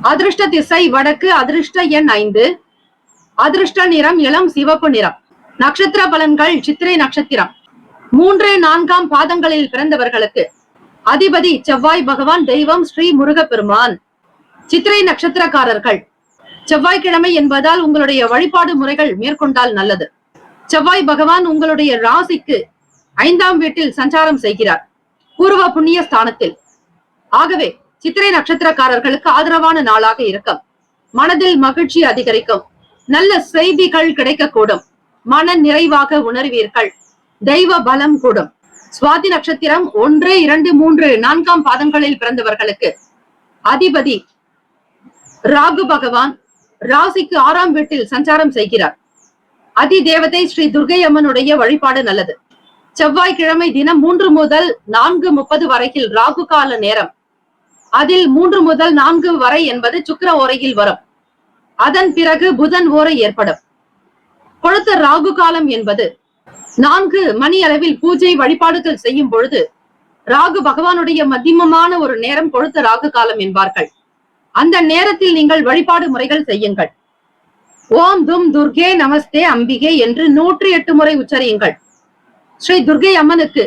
அதிர்ஷ்ட திசை வடக்கு. அதிர்ஷ்ட எண் 5. அதிர்ஷ்ட நிறம் இளம் சிவப்பு நிறம். நட்சத்திர பலன்கள்: சித்திரை நட்சத்திரம் 3, 4ஆம் பாதங்களில் பிறந்தவர்களுக்கு அதிபதி செவ்வாய் பகவான், தெய்வம் ஸ்ரீ முருகப்பெருமான். சித்திரை நட்சத்திரக்காரர்கள் செவ்வாய்க்கிழமை என்பதால் உங்களுடைய வழிபாடு முறைகள் மேற்கொண்டால் நல்லது. செவ்வாய் பகவான் உங்களுடைய ராசிக்கு 5ஆம் வீட்டில் சஞ்சாரம் செய்கிறார், பூர்வ புண்ணிய ஸ்தானத்தில். ஆகவே சித்திரை நட்சத்திரக்காரர்களுக்கு ஆதரவான நாளாக இருக்கும். மனதில் மகிழ்ச்சி அதிகரிக்கும். நல்ல செய்திகள் கிடைக்கக்கூடும். மன நிறைவாக உணர்வீர்கள். தெய்வ பலம் கூடும். சுவாதி நட்சத்திரம் 1, 2, 3, 4ஆம் பாதங்களில் பிறந்தவர்களுக்கு அதிபதி ராகு பகவான் ராசிக்கு 6ஆம் வீட்டில் சஞ்சாரம் செய்கிறார். அதி தேவதை ஸ்ரீ துர்கை அம்மனுடைய வழிபாடு நல்லது. செவ்வாய்க்கிழமை தினம் 3 முதல் 4:30 வரையில் ராகு கால நேரம். அதில் 3 முதல் 4 வரை என்பது சுக்கிர ஓரையில் வரும். அதன் பிறகு புதன் ஓரை ஏற்படும். கொழுத்த ராகு காலம் என்பது 4 மணி அளவில் பூஜை வழிபாடுகள் செய்யும் பொழுது ராகு பகவானுடைய மத்தியமமான ஒரு நேரம் கொழுத்த ராகு காலம் என்பார்கள். அந்த நேரத்தில் நீங்கள் வழிபாடு முறைகள் செய்யுங்கள். ஓம் தும் துர்கே நமஸ்தே அம்பிகே என்று 108 முறை உச்சரியுங்கள். ஸ்ரீ துர்கை அம்மனுக்கு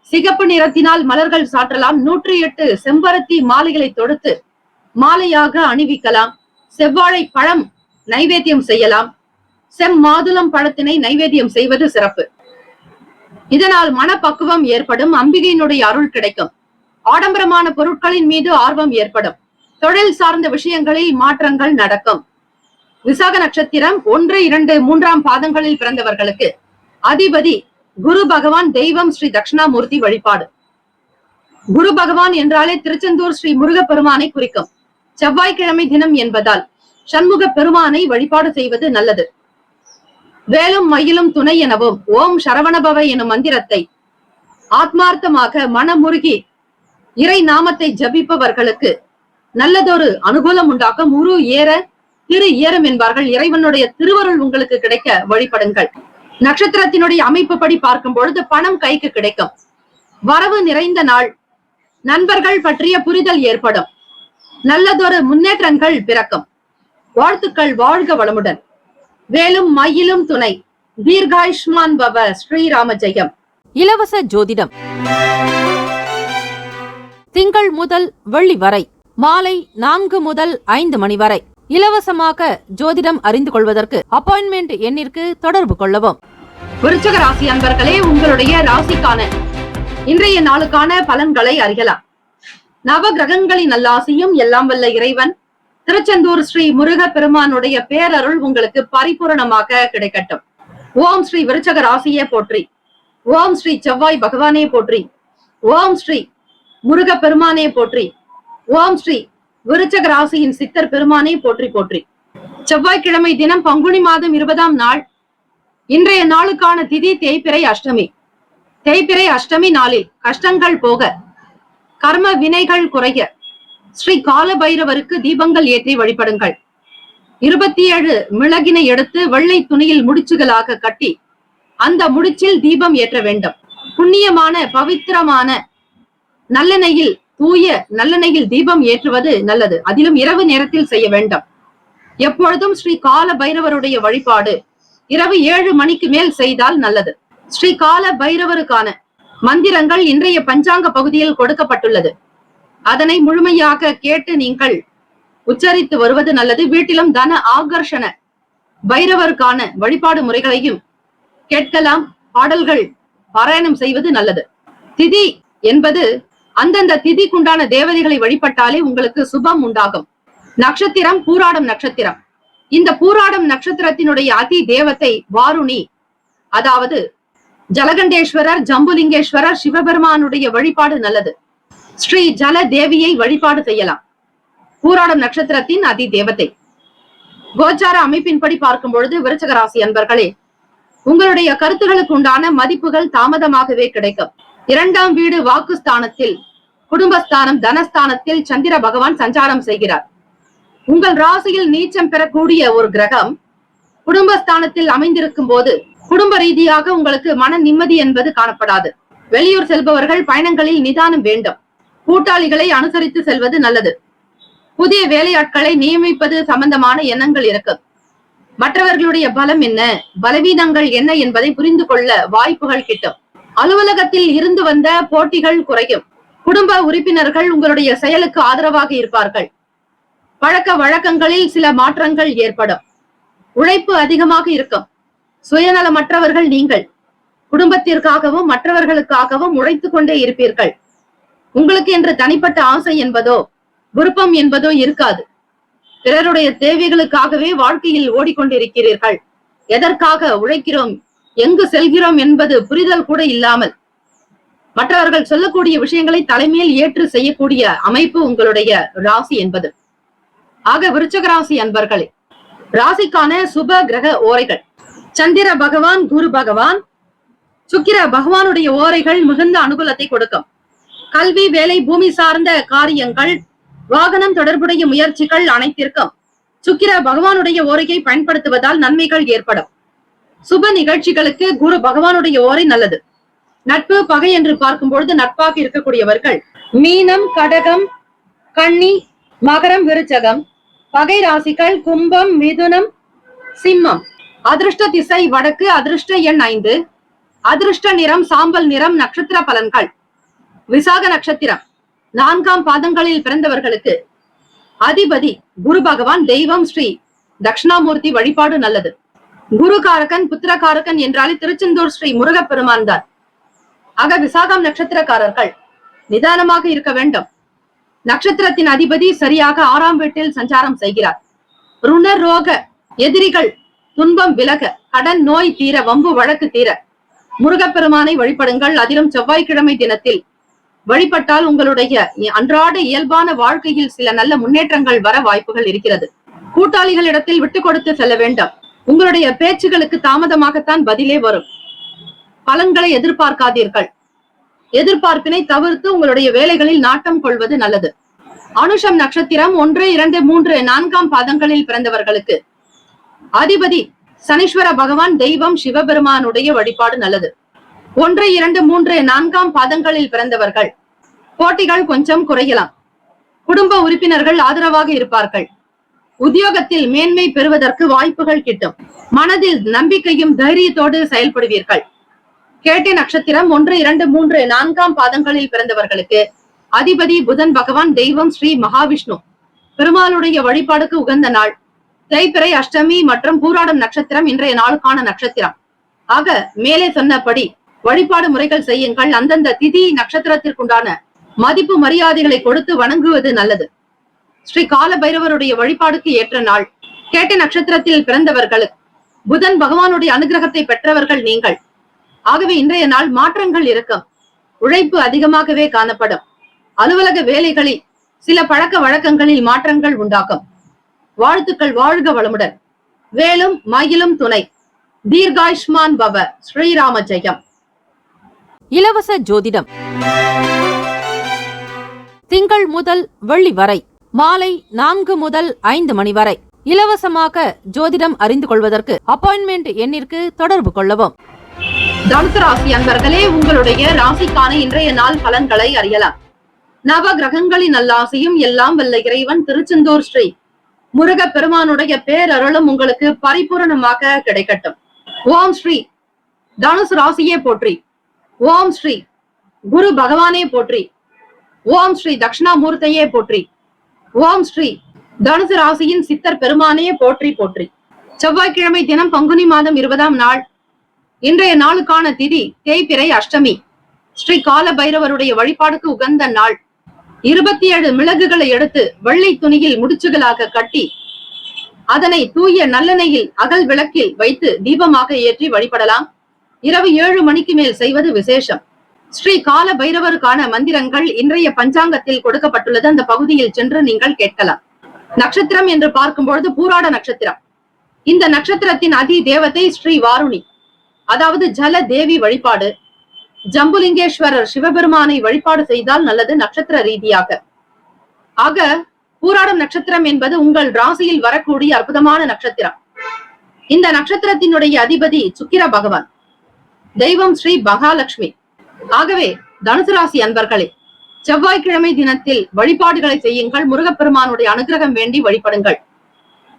சிகப்பு நிறத்தினால் மலர்கள் சாற்றலாம். 108 செம்பருத்தி மாலைகளை தொடுத்து மாலையாக அணிவிக்கலாம். செவ்வாழை பழம் நைவேத்தியம் செய்யலாம். செம்மாதுளம் பழத்தினை நைவேத்தியம் செய்வது சிறப்பு. இதனால் மனப்பக்குவம் ஏற்படும். அம்பிகையினுடைய அருள் கிடைக்கும். ஆடம்பரமான பொருட்களின் மீது ஆர்வம் ஏற்படும். தொழில் சார்ந்த விஷயங்களில் மாற்றங்கள் நடக்கும். விசாக நட்சத்திரம் 1, 2, 3ஆம் பாதங்களில் பிறந்தவர்களுக்கு அதிபதி குரு பகவான், தெய்வம் ஸ்ரீ தட்சிணாமூர்த்தி வழிபாடு. குரு பகவான் என்றாலே திருச்செந்தூர் ஸ்ரீ முருகப்பெருமானை குறிக்கும். செவ்வாய்க்கிழமை தினம் என்பதால் சண்முக பெருமானை வழிபாடு செய்வது நல்லது. வேலும் மயிலும் துணை எனவும் ஓம் சரவணபவ எனும் மந்திரத்தை ஆத்மார்த்தமாக மனமுருகி இறை நாமத்தை ஜபிப்பவர்களுக்கு நல்லதொரு அனுகூலம் உண்டாக்கும். உரு ஏற திரு ஏறம் என்பார்கள். இறைவனுடைய திருவருள் உங்களுக்கு கிடைக்க வழிபடுங்கள். நட்சத்திரத்தினுடைய அமைப்பு படி பார்க்கும் பொழுது பணம் கைக்கு கிடைக்கும். வரவு நிறைந்த நாள். நண்பர்கள் பற்றிய புரிதல் ஏற்படும். நல்லதொரு முன்னேற்றங்கள் பிறக்கும். வாழ்த்துக்கள். வாழ்க வளமுடன். வேலும் மயிலும் துணை. தீர்காயுஷ்மான் பவ. ஸ்ரீராம ஜெயம். இலவச ஜோதிடம் திங்கள் முதல் வெள்ளி வரை மாலை 4 முதல் 5 மணி வரை. இலவசமாக ஜோதிடம் அறிந்து கொள்வதற்கு அப்பாயின்மெண்ட் எண்ணிற்கு தொடர்பு கொள்ளவும். விருச்சிக ராசி அன்பர்களே, உங்களுடைய ராசிக்கான இன்றைய நாளுக்கான பலன்களை அறியலாம். நவ கிரகங்களின் நல்லாசியும் எல்லாம் வல்ல இறைவன் திருச்செந்தூர் ஸ்ரீ முருக பெருமானுடைய பேரருள் உங்களுக்கு பரிபூரணமாக கிடைக்கட்டும். ஓம் ஸ்ரீ விருச்சிக ராசியே போற்றி, ஓம் ஸ்ரீ செவ்வாய் பகவானே போற்றி, ஓம் ஸ்ரீ முருக பெருமானே போற்றி, ஓம் ஸ்ரீ விருச்சிக ராசியின் சித்தர் பெருமானே போற்றி போற்றி. செவ்வாய்க்கிழமை தினம் பங்குனி மாதம் 20ஆம் நாள். இன்றைய நாளுக்கான திதி தேய்பிறை அஷ்டமி. தேய்பிறை அஷ்டமி நாளில் கஷ்டங்கள் போக, கர்ம வினைகள் குறைய ஸ்ரீ கால பைரவருக்கு தீபங்கள் ஏற்றி வழிபடுங்கள். 27 மிளகினை எடுத்து வெள்ளை துணியில் முடிச்சுகளாக கட்டி அந்த முடிச்சில் தீபம் ஏற்ற வேண்டும். புண்ணியமான பவித்திரமான நல்லெண்ணெயில், தூய நல்லெண்ணெயில் தீபம் ஏற்றுவது நல்லது. அதிலும் இரவு நேரத்தில் செய்ய வேண்டும். எப்பொழுதும் ஸ்ரீ கால பைரவருடைய வழிபாடு இரவு 7 மணிக்கு மேல் செய்தால் நல்லது. ஸ்ரீ கால பைரவருக்கான மந்திரங்கள் இன்றைய பஞ்சாங்க பகுதியில் கொடுக்கப்பட்டுள்ளது. அதனை முழுமையாக கேட்டு நீங்கள் உச்சரித்து வருவது நல்லது. வீட்டிலும் தன ஆகர்ஷண பைரவருக்கான வழிபாடு முறைகளையும் கேட்கலாம். பாடல்கள் பாராயணம் செய்வது நல்லது. திதி என்பது அந்தந்த திதிக்குண்டான தேவதைகளை வழிபட்டாலே உங்களுக்கு சுபம் உண்டாகும். நட்சத்திரம் பூராடம் நட்சத்திரம். இந்த பூராடம் நட்சத்திரத்தினுடைய அதி தேவத்தை வாருணி, அதாவது ஜலகண்டேஸ்வரர், ஜம்புலிங்கேஸ்வரர், சிவபெருமானுடைய வழிபாடு நல்லது. ஸ்ரீ ஜல தேவியை வழிபாடு செய்யலாம். பூராடம் நட்சத்திரத்தின் அதி தேவதை. கோச்சார அமைப்பின்படி பார்க்கும் பொழுது விருச்சிக ராசி அன்பர்களே, உங்களுடைய கருத்துகளுக்கு உண்டான மதிப்புகள் தாமதமாகவே கிடைக்கும். 2ஆம் வீடு வாக்குஸ்தானத்தில், குடும்பஸ்தானம், தனஸ்தானத்தில் சந்திர பகவான் சஞ்சாரம் செய்கிறார். உங்கள் ராசியில் நீச்சம் பெறக்கூடிய ஒரு கிரகம் குடும்பஸ்தானத்தில் அமைந்திருக்கும் போது குடும்ப ரீதியாக உங்களுக்கு மன நிம்மதி என்பது காணப்படாது. வெளியூர் செல்பவர்கள் பயணங்களில் நிதானம் வேண்டும். கூட்டாளிகளை அனுசரித்து செல்வது நல்லது. புதிய வேலையாட்களை நியமிப்பது சம்பந்தமான எண்ணங்கள் இருக்கும். மற்றவர்களுடைய பலம் என்ன, பலவீனங்கள் என்ன என்பதை புரிந்து கொள்ள வாய்ப்புகள் கிட்டும். அலுவலகத்தில் இருந்து வந்த போட்டிகள் குறையும். குடும்ப உறுப்பினர்கள் உங்களுடைய செயலுக்கு ஆதரவாக இருப்பார்கள். பழக்க வழக்கங்களில் சில மாற்றங்கள் ஏற்படும். உழைப்பு அதிகமாக இருக்கும். சுயநலமற்றவர்கள் நீங்கள். குடும்பத்திற்காகவும் மற்றவர்களுக்காகவும் உழைத்துக் கொண்டே இருப்பீர்கள். உங்களுக்கு என்று தனிப்பட்ட ஆசை என்பதோ விருப்பம் என்பதோ இருக்காது. பிறருடைய தேவைகளுக்காகவே வாழ்க்கையில் ஓடிக்கொண்டிருக்கிறீர்கள். எதற்காக உழைக்கிறோம், எங்கு செல்கிறோம் என்பது புரிதல் கூட இல்லாமல் மற்றவர்கள் சொல்லக்கூடிய விஷயங்களை தலைமையில் ஏற்று செய்யக்கூடிய அமைப்பு உங்களுடைய ராசி என்பது. ஆக விருச்சிக ராசி அன்பர்களே, ராசிக்கான சுப கிரக ஓரைகள். சந்திர பகவான், குரு பகவான், சுக்கிர பகவானுடைய ஓரைகள் மிகுந்த அனுகூலத்தை கொடுக்கும். கல்வி, வேலை, பூமி சார்ந்த காரியங்கள், வாகனம் தொடர்புடைய முயற்சிகள் அனைத்திற்கும் சுக்கிர பகவானுடைய ஓரையை பயன்படுத்துவதால் நன்மைகள் ஏற்படும். சுப நிகழ்ச்சிகளுக்கு குரு பகவானுடைய ஓரை நல்லது. நட்பு, பகை என்று பார்க்கும் பொழுது நட்பாக இருக்கக்கூடியவர்கள் மீனம், கடகம், கன்னி, மகரம், விருச்சகம். பகை ராசிகள் கும்பம், மிதுனம், சிம்மம். அதிர்ஷ்ட திசை வடக்கு. அதிர்ஷ்ட எண் 5. அதிர்ஷ்ட நிறம் சாம்பல் நிறம். நட்சத்திர பலன்கள். விசாக நட்சத்திரம் 4ஆம் பாதங்களில் பிறந்தவர்களுக்கு அதிபதி குரு பகவான். தெய்வம் ஸ்ரீ தட்சிணாமூர்த்தி வழிபாடு நல்லது. குரு காரகன், புத்திரகாரகன் என்றாலே திருச்செந்தூர் ஸ்ரீ முருகப்பெருமான் தான். ஆக விசாகம் நட்சத்திரக்காரர்கள் நிதானமாக இருக்க வேண்டும். நட்சத்திரத்தின் அதிபதி சரியாக 6ஆம் வீட்டில் சஞ்சாரம் செய்கிறார். ருண ரோக எதிரிகள் துன்பம் விலக, கடன் நோய் தீர, வம்பு வழக்கு தீர முருகப்பெருமானை வழிபடுங்கள். அதிலும் செவ்வாய்க்கிழமை தினத்தில் வழிபட்டால் உங்களுடைய அன்றாட இயல்பான வாழ்க்கையில் சில நல்ல முன்னேற்றங்கள் வர வாய்ப்புகள் இருக்கிறது. கூட்டாளிகளிடத்தில் விட்டு கொடுத்து செல்ல வேண்டும். உங்களுடைய பேச்சுகளுக்கு தாமதமாகத்தான் பதிலே வரும். பலன்களை எதிர்பார்க்காதீர்கள். எதிர்பார்ப்பினை தவிர்த்து உங்களுடைய வேலைகளில் நாட்டம் கொள்வது நல்லது. அனுஷம் நட்சத்திரம் 1, 2, 3, 4ஆம் பாதங்களில் பிறந்தவர்களுக்கு அதிபதி சனீஸ்வர பகவான். தெய்வம் சிவபெருமானுடைய வழிபாடு நல்லது. 1, 2, 3, 4ஆம் பாதங்களில் பிறந்தவர்கள் போட்டிகள் கொஞ்சம் குறையலாம். குடும்ப உறுப்பினர்கள் ஆதரவாக இருப்பார்கள். உத்தியோகத்தில் மேன்மை பெறுவதற்கு வாய்ப்புகள் கிட்டும். மனதில் நம்பிக்கையும் தைரியத்தோடு செயல்படுவீர்கள். கேட்டை நட்சத்திரம் 1, 2, 3, 4ஆம் பாதங்களில் பிறந்தவர்களுக்கு அதிபதி புதன் பகவான், தெய்வம் ஸ்ரீ மகாவிஷ்ணு. பெருமாளுடைய வழிபாடுக்கு உகந்த நாள். தேய்பிறை, அஷ்டமி மற்றும் பூராடம் நட்சத்திரம் இன்றைய நாளுக்கான நட்சத்திரம். ஆக மேலே சொன்னபடி வழிபாடு முறைகள் செய்யுங்கள். அந்தந்த திதி நட்சத்திரத்திற்குண்டான மதிப்பு மரியாதைகளை கொடுத்து வணங்குவது நல்லது. ஸ்ரீ கால பைரவருடைய வழிபாடுக்கு ஏற்ற நாள். கேட்ட நட்சத்திரத்தில் பிறந்தவர்களுக்கு புதன் பகவானுடைய அனுகிரகத்தை பெற்றவர்கள் நீங்கள். ஆகவே இன்றைய நாள் மாற்றங்கள் இருக்கும். உழைப்பு அதிகமாகவே காணப்படும். அலுவலக வேலைகளில் சில பழக்க வழக்கங்களில் மாற்றங்கள் உண்டாகும். வாழ்த்துக்கள். வாழ்க வளமுடன். வேலும் மயிலும் துணை. தீர்காயுஷ்மான் பவ. ஸ்ரீராம ஜெயம். இலவச ஜோதிடம் திங்கள் முதல் வெள்ளி வரை மாலை 4 முதல் 5 மணி வரை இலவசமாக ஜோதிடம் அறிந்து கொள்வதற்கு அப்பாயின்மெண்ட் எண்ணிற்கு தொடர்பு கொள்ளவும். தனுசு ராசி அன்பர்களே, உங்களுடைய ராசிக்கான இன்றைய நாள் பலன்களை அறியலாம். நவ கிரகங்களின் நல்லாசையும் எல்லாம் வல்ல இறைவன் திருச்செந்தூர் ஸ்ரீ முருக பெருமானுடைய பேரருளும் உங்களுக்கு பரிபூரணமாக கிடைக்கட்டும். ஓம் ஸ்ரீ தனுசு ராசியே போற்றி. ஓம் ஸ்ரீ குரு பகவானே போற்றி. ஓம் ஸ்ரீ தட்சிணாமூர்த்தியே போற்றி. ஓம் ஸ்ரீ தனுசு ராசியின் சித்தர் பெருமானே போற்றி போற்றி. செவ்வாய்க்கிழமை தினம் பங்குனி மாதம் 20ஆம் நாள். இன்றைய நாளுக்கான திதி தேய்பிறை, அஷ்டமி. ஸ்ரீ கால பைரவருடைய வழிபாடுக்கு உகந்த நாள். 27 மிளகுகளை எடுத்து வெள்ளை துணியில் முடிச்சுகளாக கட்டி அதனை தூய நல்லெண்ணெயில் அகல் விளக்கில் வைத்து தீபமாக ஏற்றி வழிபடலாம். இரவு 7 மணிக்கு மேல் செய்வது விசேஷம். ஸ்ரீ கால பைரவருக்கான மந்திரங்கள் இன்றைய பஞ்சாங்கத்தில் கொடுக்கப்பட்டுள்ளது. அந்த பகுதியில் சென்று நீங்கள் கேட்கலாம். நட்சத்திரம் என்று பார்க்கும்பொழுது பூராட நட்சத்திரம். இந்த நட்சத்திரத்தின் அதி தேவதை ஸ்ரீ வாருணி, அதாவது ஜல தேவி வழிபாடு. ஜம்புலிங்கேஸ்வரர் சிவபெருமானை வழிபாடு செய்தால் நல்லது நட்சத்திர ரீதியாக. ஆக பூராடம் நட்சத்திரம் என்பது உங்கள் ராசியில் வரக்கூடிய அற்புதமான நட்சத்திரம். இந்த நட்சத்திரத்தினுடைய அதிபதி சுக்கிர பகவான், தெய்வம் ஸ்ரீ மகாலட்சுமி. ஆகவே தனுசு ராசி அன்பர்களே, செவ்வாய்க்கிழமை தினத்தில் வழிபாடுகளை செய்யுங்கள். முருகப்பெருமானுடைய அனுகிரகம் வேண்டி வழிபடுங்கள்.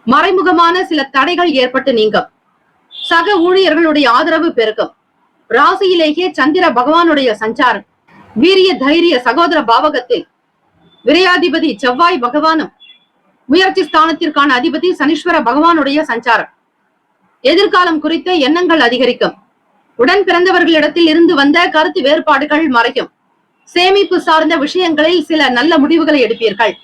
மறைமுகமான சில தடைகள் ஏற்பட்டு நீங்கும். சக ஊழியர்களுடைய ஆதரவு பெருக்கும். ராசியிலேயே சந்திர பகவானுடைய சஞ்சாரம். வீரிய தைரிய சகோதர பாவகத்தில் விரையாதிபதி செவ்வாய் பகவானும் முயற்சி ஸ்தானத்திற்கான அதிபதி சனீஸ்வர பகவானுடைய சஞ்சாரம். எதிர்காலம் குறித்த எண்ணங்கள் அதிகரிக்கும். உடன் பிறந்தவர்களிடத்தில் இருந்து வந்த கருத்து வேறுபாடுகள் மறையும். சேமிப்பு சார்ந்த விஷயங்களில் சில நல்ல முடிவுகளை எடுப்பீர்கள்.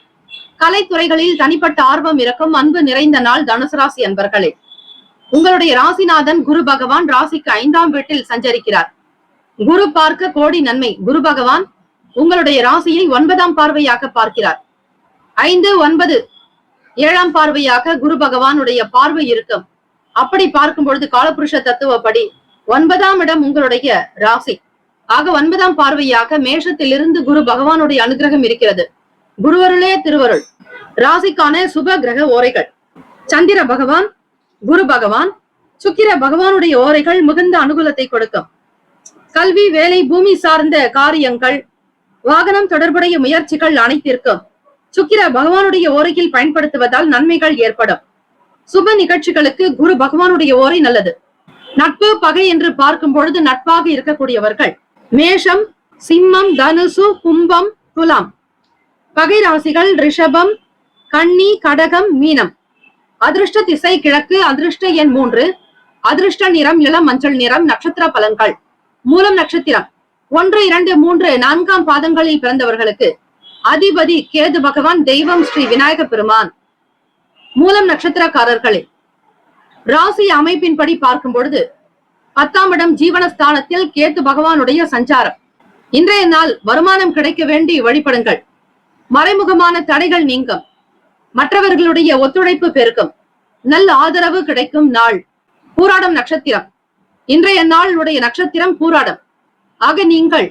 கலைத்துறைகளில் தனிப்பட்ட ஆர்வம் இருக்கும். அன்பு நிறைந்த நாள் தனுசு ராசி அன்பர்களே. உங்களுடைய ராசிநாதன் குரு பகவான் ராசிக்கு 5ஆம் வீட்டில் சஞ்சரிக்கிறார். குரு பார்க்க கோடி நன்மை. குரு பகவான் உங்களுடைய ராசியை 9ஆம் பார்வையாக பார்க்கிறார். 5, 9, 7ஆம் பார்வையாக குரு பகவானுடைய பார்வை இருக்கும். அப்படி பார்க்கும் பொழுது காலபுருஷ தத்துவப்படி 9ஆம் இடம் உங்களுடைய ராசி. ஆக 9ஆம் பார்வையாக மேஷத்திலிருந்து குரு பகவானுடைய அனுகிரகம் இருக்கிறது. குருவருளே திருவருள். ராசிக்கான சுப கிரக ஓரைகள். சந்திர பகவான், குரு பகவான், சுக்கிர பகவானுடைய ஓரைகள் மிகுந்த அனுகூலத்தை கொடுக்கும். கல்வி, வேலை, பூமி சார்ந்த காரியங்கள், வாகனம் தொடர்புடைய முயற்சிகள் அனைத்திற்கும் சுக்கிர பகவானுடைய ஓரையில் பயன்படுத்துவதால் நன்மைகள் ஏற்படும். சுப நிகழ்ச்சிகளுக்கு குரு பகவானுடைய ஓரை நல்லது. நட்பு, பகை என்று பார்க்கும் பொழுது நட்பாக இருக்கக்கூடியவர்கள் மேஷம், சிம்மம், தனுசு, கும்பம், துலாம். பகை ராசிகள் ரிஷபம், கன்னி, கடகம், மீனம். அதிர்ஷ்ட திசை கிழக்கு. அதிர்ஷ்ட எண் 3. அதிர்ஷ்ட நிறம் இளம் மஞ்சள் நிறம். நட்சத்திர பலன்கள். மூலம் நட்சத்திரம் 1, 2, 3, 4ஆம் பாதங்களில் பிறந்தவர்களுக்கு அதிபதி கேது பகவான், தெய்வம் ஸ்ரீ விநாயக பெருமான். மூலம் நட்சத்திரக்காரர்களே, ராசி அமைப்பின்படி பார்க்கும் பொழுது 10ஆம் இடம் ஜீவனஸ்தானத்தில் கேது பகவானுடைய சஞ்சாரம். இன்றைய நாள் வருமானம் கிடைக்க வேண்டி வழிபடுங்கள். மறைமுகமான தடைகள் நீங்கும். மற்றவர்களுடைய ஒத்துழைப்பு பெருக்கும். நல்ல ஆதரவு கிடைக்கும் நாள். பூராடம் நட்சத்திரம். இன்றைய நாளுடைய நட்சத்திரம் பூராடம். ஆக நீங்கள்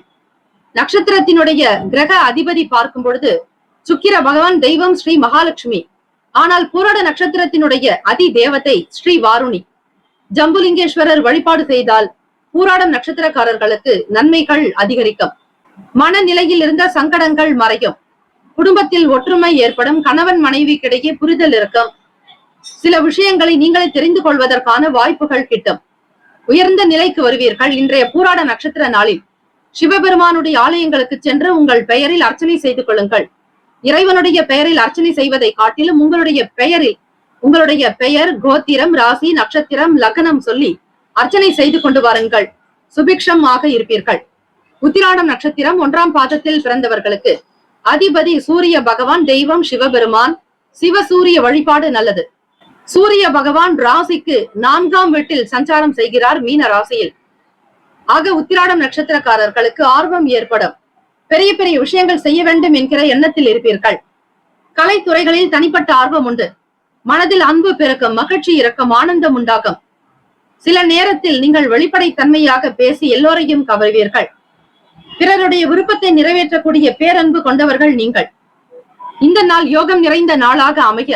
நட்சத்திரத்தினுடைய கிரக அதிபதி பார்க்கும் பொழுது சுக்கிர பகவான், தெய்வம் ஸ்ரீ மகாலட்சுமி. ஆனால் பூராட நட்சத்திரத்தினுடைய அதி தேவதை ஸ்ரீ வாருணி. ஜம்புலிங்கேஸ்வரர் வழிபாடு செய்தால் பூராடம் நட்சத்திரக்காரர்களுக்கு நன்மைகள் அதிகரிக்கும். மனநிலையில் இருந்த சங்கடங்கள் மறையும். குடும்பத்தில் ஒற்றுமை ஏற்படும். கணவன் மனைவிக்கிடையே புரிதல் இருக்கும். சில விஷயங்களை நீங்களே தெரிந்து கொள்வதற்கான வாய்ப்புகள் கிட்டும். உயர்ந்த நிலைக்கு வருவீர்கள். இன்றைய பூராட நட்சத்திர நாளில் சிவபெருமானுடைய ஆலயங்களுக்கு சென்று உங்கள் பெயரில் அர்ச்சனை செய்து கொள்ளுங்கள். இறைவனுடைய பெயரில் அர்ச்சனை செய்வதை காட்டிலும் உங்களுடைய பெயர், கோத்திரம், ராசி, நட்சத்திரம், லக்னம் சொல்லி அர்ச்சனை செய்து கொண்டு வாருங்கள். சுபிக்ஷமாக இருப்பீர்கள். உத்திராடம் நட்சத்திரம் 1ஆம் பாதத்தில் பிறந்தவர்களுக்கு அதிபதி சூரிய பகவான், தெய்வம் சிவபெருமான். சிவசூரிய வழிபாடு நல்லது. சூரிய பகவான் ராசிக்கு 4ஆம் வீட்டில் சஞ்சாரம் செய்கிறார், மீன ராசியில். ஆக உத்திராடம் நட்சத்திரக்காரர்களுக்கு ஆர்வம் ஏற்படும். பெரிய பெரிய விஷயங்கள் செய்ய வேண்டும் என்கிற எண்ணத்தில் இருப்பீர்கள். கலைத்துறைகளில் தனிப்பட்ட ஆர்வம் உண்டு. மனதில் அன்பு பெருக்கும், மகிழ்ச்சி இறக்கும், ஆனந்தம் உண்டாகும். சில நேரத்தில் நீங்கள் வெளிப்படைத்தன்மையாக பேசி எல்லோரையும் கவர்வீர்கள். பிறருடைய விருப்பத்தை நிறைவேற்றக்கூடிய பேரன்பு கொண்டவர்கள் நீங்கள். இந்த நாள் யோகம் நிறைந்த நாளாக அமைய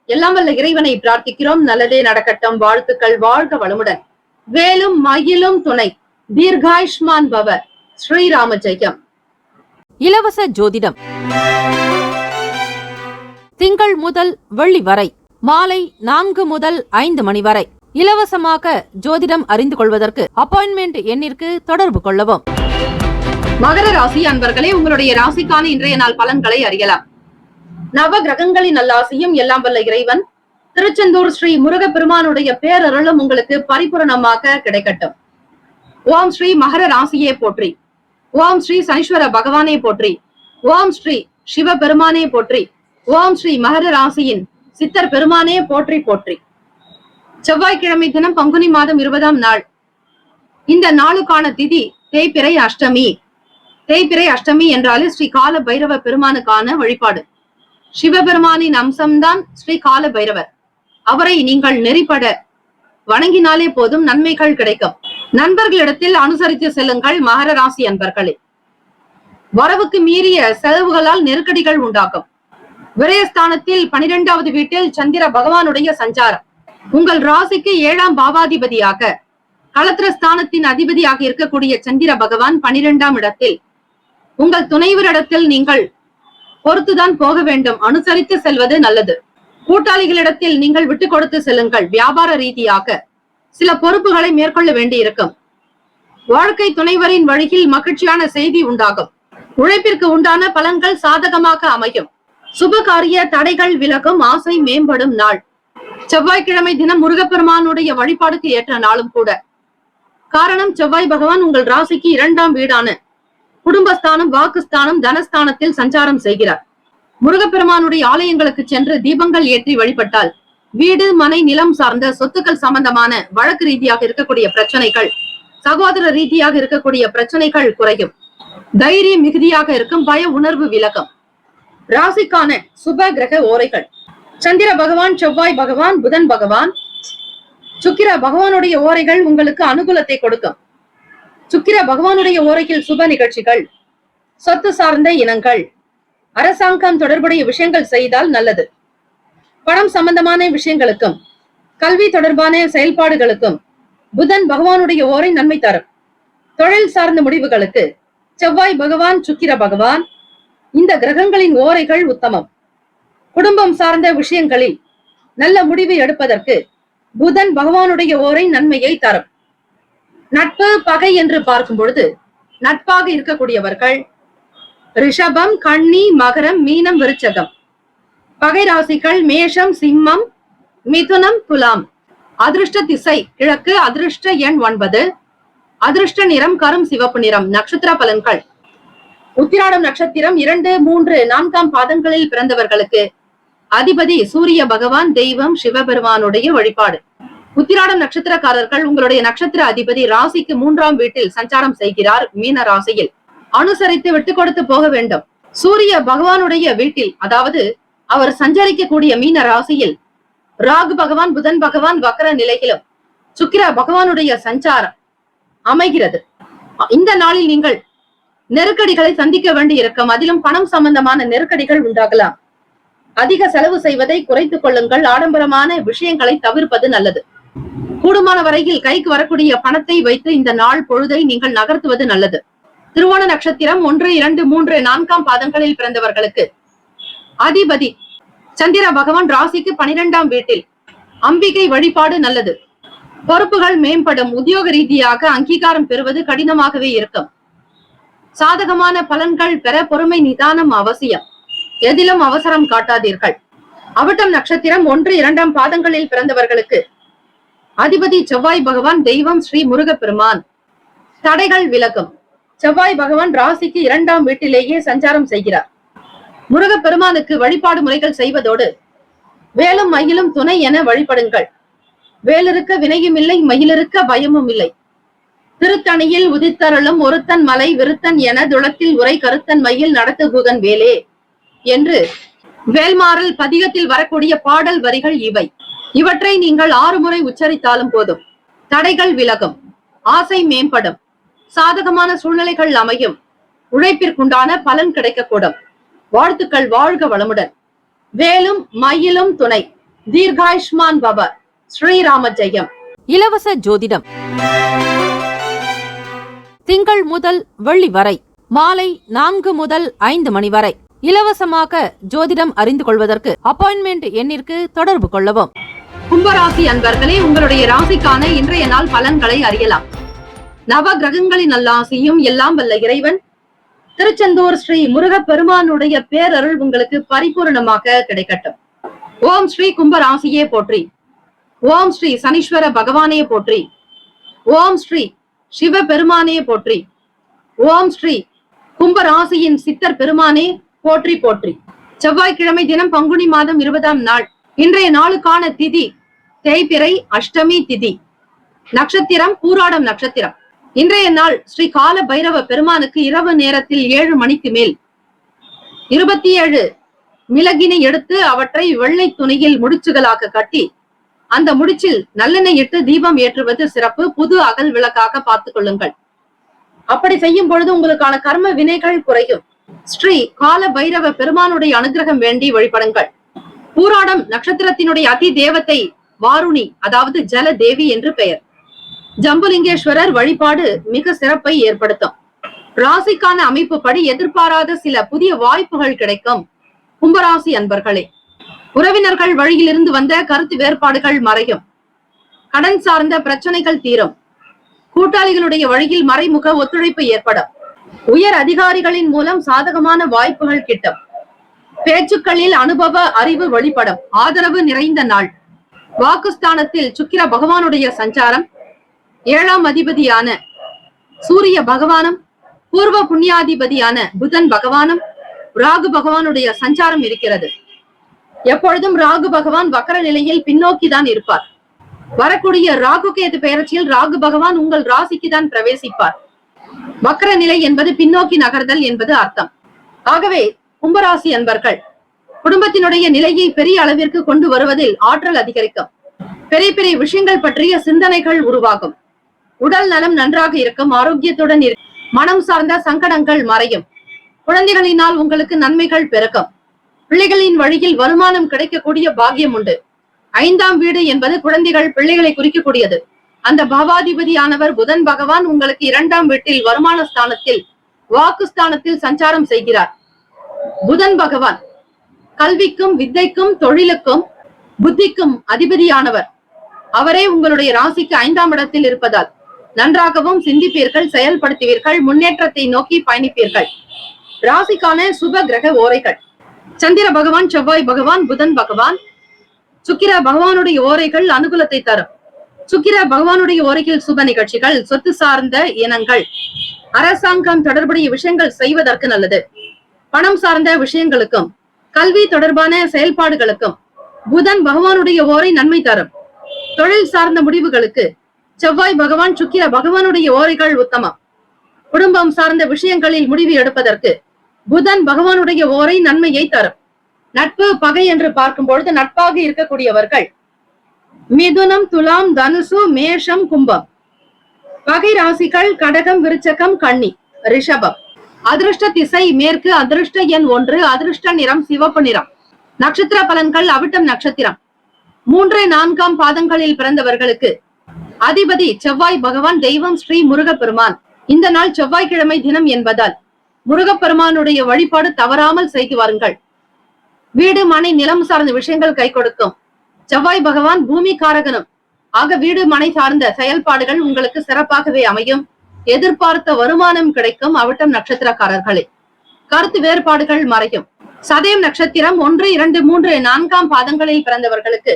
எல்லாம் வல்ல இறைவனை பிரார்த்திக்கிறோம். நல்லதே நடக்கட்டும். வாழ்த்துக்கள். வாழ்க வளமுடன். வேலும் மயிலும் துணை. தீர்காயுஷ்மான் பவ. ஸ்ரீராம ஜெயம். இலவச ஜோதிடம் திங்கள் முதல் வெள்ளி வரை மாலை 4 முதல் 5 மணி வரை இலவசமாக ஜோதிடம் அறிந்து கொள்வதற்கு அப்பாயின்மெண்ட் எண்ணிற்கு தொடர்பு கொள்ளவும். மகர ராசி அன்பர்களே, உங்களுடைய ராசிக்கான இன்றைய நாள் பலன்களை அறியலாம். நவ கிரகங்களின் நல்லாசியும் எல்லாம் வல்ல இறைவன் திருச்செந்தூர் ஸ்ரீ முருகப்பெருமானுடைய பேரருளும் உங்களுக்கு பரிபூரணமாக கிடைக்கட்டும். ஓம் ஸ்ரீ மகர ராசியே போற்றி. ஓம் ஸ்ரீ சனீஸ்வர பகவானே போற்றி. ஓம் ஸ்ரீ சிவ பெருமானே போற்றி. ஓம் ஸ்ரீ மகர ராசியின் சித்தர் பெருமானே போற்றி போற்றி. செவ்வாய்க்கிழமை தினம் பங்குனி மாதம் 20ஆம் நாள். இந்த நாளுக்கான திதி தேய்பிறை அஷ்டமி. தேய்பிறை அஷ்டமி என்றாலே ஸ்ரீ கால பைரவ பெருமானுக்கான வழிபாடு. சிவபெருமானின் அம்சம்தான் ஸ்ரீ கால பைரவர். அவரை நீங்கள் நெறிப்பட வணங்கினாலே போதும், நன்மைகள் கிடைக்கும். நண்பர்களிடத்தில் அனுசரித்து செல்லுங்கள். மகர ராசி அன்பர்களே, வரவுக்கு மீறிய செலவுகளால் நெருக்கடிகள் உண்டாகும். விரயஸ்தானத்தில் 12வது வீட்டில் சந்திர பகவானுடைய சஞ்சாரம். உங்கள் ராசிக்கு 7ஆம் பாவாதிபதியாக களத்திரஸ்தானத்தின் அதிபதியாக இருக்கக்கூடிய சந்திர பகவான் 12ஆம் இடத்தில். உங்கள் துணைவரிடத்தில் நீங்கள் பொறுத்துதான் போக வேண்டும். அனுசரித்து செல்வது நல்லது. கூட்டாளிகளிடத்தில் நீங்கள் விட்டு கொடுத்து செல்லுங்கள். வியாபார ரீதியாக சில பொறுப்புகளை மேற்கொள்ள வேண்டி இருக்கும். வாழ்க்கை துணைவரின் வழியில் மகிழ்ச்சியான செய்தி உண்டாகும். உழைப்பிற்கு உண்டான பலன்கள் சாதகமாக அமையும். சுப காரிய தடைகள் விலகும். ஆசை மேம்படும் நாள். செவ்வாய்க்கிழமை தினம் முருகப்பெருமானுடைய வழிபாடுக்கு ஏற்ற நாளும் கூட. காரணம், செவ்வாய் பகவான் உங்கள் ராசிக்கு 2ஆம் வீடான குடும்பஸ்தானம், வாக்குஸ்தானம், தனஸ்தானத்தில் சஞ்சாரம் செய்கிறார். முருகப்பெருமானுடைய ஆலயங்களுக்கு சென்று தீபங்கள் ஏற்றி வழிபட்டால் வீடு, மனை, நிலம் சார்ந்த சொத்துக்கள் சம்பந்தமான வழக்கு ரீதியாக இருக்கக்கூடிய பிரச்சனைகள், சகோதர ரீதியாக இருக்கக்கூடிய பிரச்சனைகள் குறையும். தைரியம் மிகுதியாக இருக்கும். பய உணர்வு விலகும். ராசிக்கான சுப கிரக ஓரைகள். சந்திர பகவான், செவ்வாய் பகவான், புதன் பகவான், சுக்கிர பகவானுடைய ஓரைகள் உங்களுக்கு அனுகூலத்தை கொடுக்கும். சுக்கிர பகவானுடைய ஓரையில் சுப நிகழ்ச்சிகள், சொத்து சார்ந்த இனங்கள், அரசாங்கம் தொடர்புடைய விஷயங்கள் செய்தால் நல்லது. பணம் சம்பந்தமான விஷயங்களுக்கும் கல்வி தொடர்பான செயல்பாடுகளுக்கும் புதன் பகவானுடைய ஓரை நன்மை தரும். தொழில் சார்ந்த முடிவுகளுக்கு செவ்வாய் பகவான், சுக்கிர பகவான், இந்த கிரகங்களின் ஓரைகள் உத்தமம். குடும்பம் சார்ந்த விஷயங்களில் நல்ல முடிவு எடுப்பதற்கு புதன் பகவானுடைய ஓரை நன்மையை தரும். நட்பு, பகை என்று பார்க்கும் பொழுது நட்பாக இருக்கக்கூடியவர்கள் ரிஷபம், கன்னி, மகரம், மீனம், விருச்சகம். பகை ராசிகள் மேஷம், சிம்மம், மிதுனம், துலாம். அதிர்ஷ்ட திசை கிழக்கு. அதிர்ஷ்ட எண் 9. அதிர்ஷ்ட நிறம் கரும் சிவப்பு நிறம். நட்சத்திர பலன்கள். உத்திராடம் நட்சத்திரம் 2, 3, 4ஆம் பாதங்களில் பிறந்தவர்களுக்கு அதிபதி சூரிய பகவான், தெய்வம் சிவபெருமானுடைய வழிபாடு. உத்திராடம் நட்சத்திரக்காரர்கள் உங்களுடைய நட்சத்திர அதிபதி ராசிக்கு 3ஆம் வீட்டில் சஞ்சாரம் செய்கிறார், மீன ராசியில். அனுசரித்து விட்டு கொடுத்து போக வேண்டும். சூரிய பகவானுடைய வீட்டில், அதாவது அவர் சஞ்சரிக்கக்கூடிய மீன ராசியில் ராகு பகவான், புதன் பகவான் வக்ர நிலையிலும் சுக்கிர பகவானுடைய சஞ்சாரம் அமைகிறது. இந்த நாளில் நீங்கள் நெருக்கடிகளை சந்திக்க வேண்டி இருக்கும். அதிலும் பணம் சம்பந்தமான நெருக்கடிகள் உண்டாகலாம். அதிக செலவு செய்வதை குறைத்துக் கொள்ளுங்கள். ஆடம்பரமான விஷயங்களை தவிர்ப்பது நல்லது. கூடுமான வரையில் கைக்கு வரக்கூடிய பணத்தை வைத்து இந்த நாள் பொழுதை நீங்கள் நகர்த்துவது நல்லது. திருவோண நட்சத்திரம் 1, 2, 3, 4ஆம் பாதங்களில் பிறந்தவர்களுக்கு அதிபதி சந்திர பகவான் ராசிக்கு 12ஆம் வீட்டில். அம்பிகை வழிபாடு நல்லது. பொறுப்புகள் மேம்படும். உத்தியோக ரீதியாக அங்கீகாரம் பெறுவது கடினமாகவே இருக்கும். சாதகமான பலன்கள் பெற பொறுமை நிதானம் அவசியம். எதிலும் அவசரம் காட்டாதீர்கள். அவிட்டம் நட்சத்திரம் 1, 2 பாதங்களில் பிறந்தவர்களுக்கு அதிபதி செவ்வாய் பகவான், தெய்வம் ஸ்ரீ முருகப்பெருமான். தடைகள் விலகும். செவ்வாய் பகவான் ராசிக்கு 2ஆம் வீட்டிலேயே சஞ்சாரம் செய்கிறார். முருகப்பெருமானுக்கு வழிபாடு முறைகள் செய்வதோடு வேலும் மயிலும் துணை என வழிபடுங்கள். வேலிருக்க வினையும் இல்லை, மயிலிருக்க பயமும் இல்லை. திருத்தணியில் உதித்தருளும் ஒருத்தன் மலை விருத்தன் என துளத்தில் உரை கருத்தன் மயில் நடத்துகுகன் வேலே என்று வேல்மாறல் பதிகத்தில் வரக்கூடிய பாடல் வரிகள் இவை. இவற்றை நீங்கள் 6 முறை உச்சரித்தாலும் போதும். தடைகள் விலகும், ஆசை மேம்படும், சாதகமான சூழ்நிலைகள் அமையும், உழைப்பிற்குண்டான பலன் கிடைக்கக்கூடும். வாழ்த்துக்கள். வாழ்க வளமுடன். வேலும் மயிலும் துணை. தீர்காயுஷ்மான் பவ. ஸ்ரீராம ஜெயம். இலவச ஜோதிடம் திங்கள் முதல் வெள்ளி வரை மாலை 4 முதல் 5 மணி வரை இலவசமாக ஜோதிடம் அறிந்து கொள்வதற்கு அப்பாயின்மெண்ட் எண்ணிற்கு தொடர்பு கொள்ளவும். கும்பராசி அன்பர்களே, உங்களுடைய ராசிக்கான இன்றைய நாள் பலன்களை அறியலாம். நவ கிரகங்களின் நல்லாசியும் எல்லாம் வல்ல இறைவன் திருச்செந்தூர் ஸ்ரீ முருகப்பெருமானுடைய பேரருள் உங்களுக்கு பரிபூர்ணமாக கிடைக்கட்டும். ஓம் ஸ்ரீ கும்பராசியே போற்றி. ஓம் ஸ்ரீ சனீஸ்வர பகவானே போற்றி. ஓம் ஸ்ரீ சிவ பெருமானே போற்றி. ஓம் ஸ்ரீ கும்பராசியின் சித்தர் பெருமானே போற்றி போற்றி. செவ்வாய்க்கிழமை தினம் பங்குனி மாதம் 20ஆம் நாள். இன்றைய நாளுக்கான திதி தேய்பிறை அஷ்டமி திதி. நட்சத்திரம் பூராடம் நட்சத்திரம். இன்றைய நாள் ஸ்ரீ கால பைரவ பெருமானுக்கு இரவு நேரத்தில் 7 மணிக்கு மேல் 27 மிளகினை எடுத்து அவற்றை வெள்ளை துணியில் முடிச்சுகளாக கட்டி அந்த முடிச்சில் நல்லெண்ணெய் இட்டு தீபம் ஏற்றுவது சிறப்பு. புது அகல் விளக்காக பார்த்துக் கொள்ளுங்கள். அப்படி செய்யும் பொழுது உங்களுக்கான கர்ம வினைகள் குறையும். ஸ்ரீ கால பைரவ பெருமானுடைய அனுகிரகம் வேண்டி வழிபடுங்கள். பூராடம் நட்சத்திரத்தினுடைய அதி தேவத்தை வாருணி, அதாவது ஜல தேவி என்று பெயர். ஜம்புலிங்கேஸ்வரர் வழிபாடு மிக சிறப்பை ஏற்படுத்தும். ராசிக்கான அமைப்பு படி எதிர்பாராத சில புதிய வாய்ப்புகள் கிடைக்கும். கும்பராசி அன்பர்களே, உறவினர்கள் வழியிலிருந்து வந்த கருத்து வேறுபாடுகள் மறையும். கடன் சார்ந்த பிரச்சனைகள் தீரும். கூட்டாளிகளுடைய வழியில் மறைமுக ஒத்துழைப்பு ஏற்படும். உயர் அதிகாரிகளின் மூலம் சாதகமான வாய்ப்புகள் கிட்டும். பேச்சுக்களில் அனுபவ அறிவு வெளிப்படும். ஆதரவு நிறைந்த நாள். வாக்குஸ்தானத்தில் சுக்கிர பகவானுடைய சஞ்சாரம், 7ஆம் அதிபதியான சூரிய பகவானும் பூர்வ புண்ணியாதிபதியான புதன் பகவானும் ராகு பகவானுடைய சஞ்சாரம் இருக்கிறது. எப்பொழுதும் ராகு பகவான் வக்கர நிலையில் பின்னோக்கிதான் இருப்பார். வரக்கூடிய ராகு கேது பெயர்ச்சியில் ராகு பகவான் உங்கள் ராசிக்கு தான் பிரவேசிப்பார். வக்கர நிலை என்பது பின்னோக்கி நகர்தல் என்பது அர்த்தம். ஆகவே கும்பராசி அன்பர்கள் குடும்பத்தினுடைய நிலையை பெரிய அளவிற்கு கொண்டு வருவதில் ஆற்றல் அதிகரிக்கும். பெரிய பெரிய விஷயங்கள் பற்றிய சிந்தனைகள் உருவாகும். உடல் நலம் நன்றாக இருக்கும். ஆரோக்கியத்துடன் மனம் சார்ந்த சங்கடங்கள் மறையும். குழந்தைகளினால் உங்களுக்கு நன்மைகள் பெருக்கும். பிள்ளைகளின் வழியில் வருமானம் கிடைக்கக்கூடிய பாக்கியம் உண்டு. 5ஆம் வீடு என்பது குழந்தைகள் பிள்ளைகளை குறிக்கக்கூடியது. அந்த பாவாதிபதியானவர் புதன் பகவான் உங்களுக்கு 2ஆம் வீட்டில் வருமான ஸ்தானத்தில் வாக்குஸ்தானத்தில் சஞ்சாரம் செய்கிறார். புதன் பகவான் கல்விக்கும் வித்தைக்கும் தொழிலுக்கும் புத்திக்கும் அதிபதியானவர். அவரே உங்களுடைய ராசிக்கு 5ஆம் இடத்தில் இருப்பதால் நன்றாகவும் சிந்திப்பீர்கள், செயல்படுத்துவீர்கள், முன்னேற்றத்தை நோக்கி பயணிப்பீர்கள். ராசிக்கான சுப கிரக ஓரைகள்: சந்திர பகவான், செவ்வாய் பகவான், புதன் பகவான், சுக்கிர பகவானுடைய ஓரைகள் அனுகூலத்தை தரும். சுக்கிர பகவானுடைய ஓரையில் சுப நிகழ்ச்சிகள், சொத்து சார்ந்த இனங்கள், அரசாங்கம் தொடர்புடைய விஷயங்கள் செய்வதற்கு நல்லது. பணம் சார்ந்த விஷயங்களுக்கும் கல்வி தொடர்பான செயல்பாடுகளுக்கும் புதன் பகவானுடைய ஓரை நன்மை தரும். தொழில் சார்ந்த முடிவுகளுக்கு செவ்வாய் பகவான், சுக்கிர பகவானுடைய ஓரைகள் உத்தமம். குடும்பம் சார்ந்த விஷயங்களில் முடிவு எடுப்பதற்கு புதன் பகவானுடைய ஓரை நன்மையை தரும். நட்பு பகை என்று பார்க்கும் பொழுது நட்பாக இருக்கக்கூடியவர்கள் மிதுனம், துலாம், தனுசு, மேஷம், கும்பம். பகை ராசிகள் கடகம், விருச்சகம், கன்னி, ரிஷபம். அதிர்ஷ்ட திசை மேற்கு. அதிர்ஷ்ட எண் 1. அதிர்ஷ்ட நிறம் சிவப்பு நிறம். நட்சத்திர பலன்கள்: அவிட்டம் நட்சத்திரம் 3, 4ஆம் பாதங்களில் பிறந்தவர்களுக்கு அதிபதி செவ்வாய் பகவான், தெய்வம் ஸ்ரீ முருகப்பெருமான். இந்த நாள் செவ்வாய்க்கிழமை தினம் என்பதால் முருகப்பெருமானுடைய வழிபாடு தவறாமல் செய்து வாருங்கள். வீடு மனை நிலம் சார்ந்த விஷயங்கள் கை கொடுக்கும். செவ்வாய் பகவான் பூமி காரகனும் ஆக வீடு மனை சார்ந்த செயல்பாடுகள் உங்களுக்கு சிறப்பாகவே அமையும். எதிர்பார்த்த வருமானம் கிடைக்கும். அவிட்டம் நட்சத்திரக்காரர்களே, கருத்து வேறுபாடுகள் மறையும். சதயம் நட்சத்திரம் 1, 2, 3, 4ஆம் பாதங்களில் பிறந்தவர்களுக்கு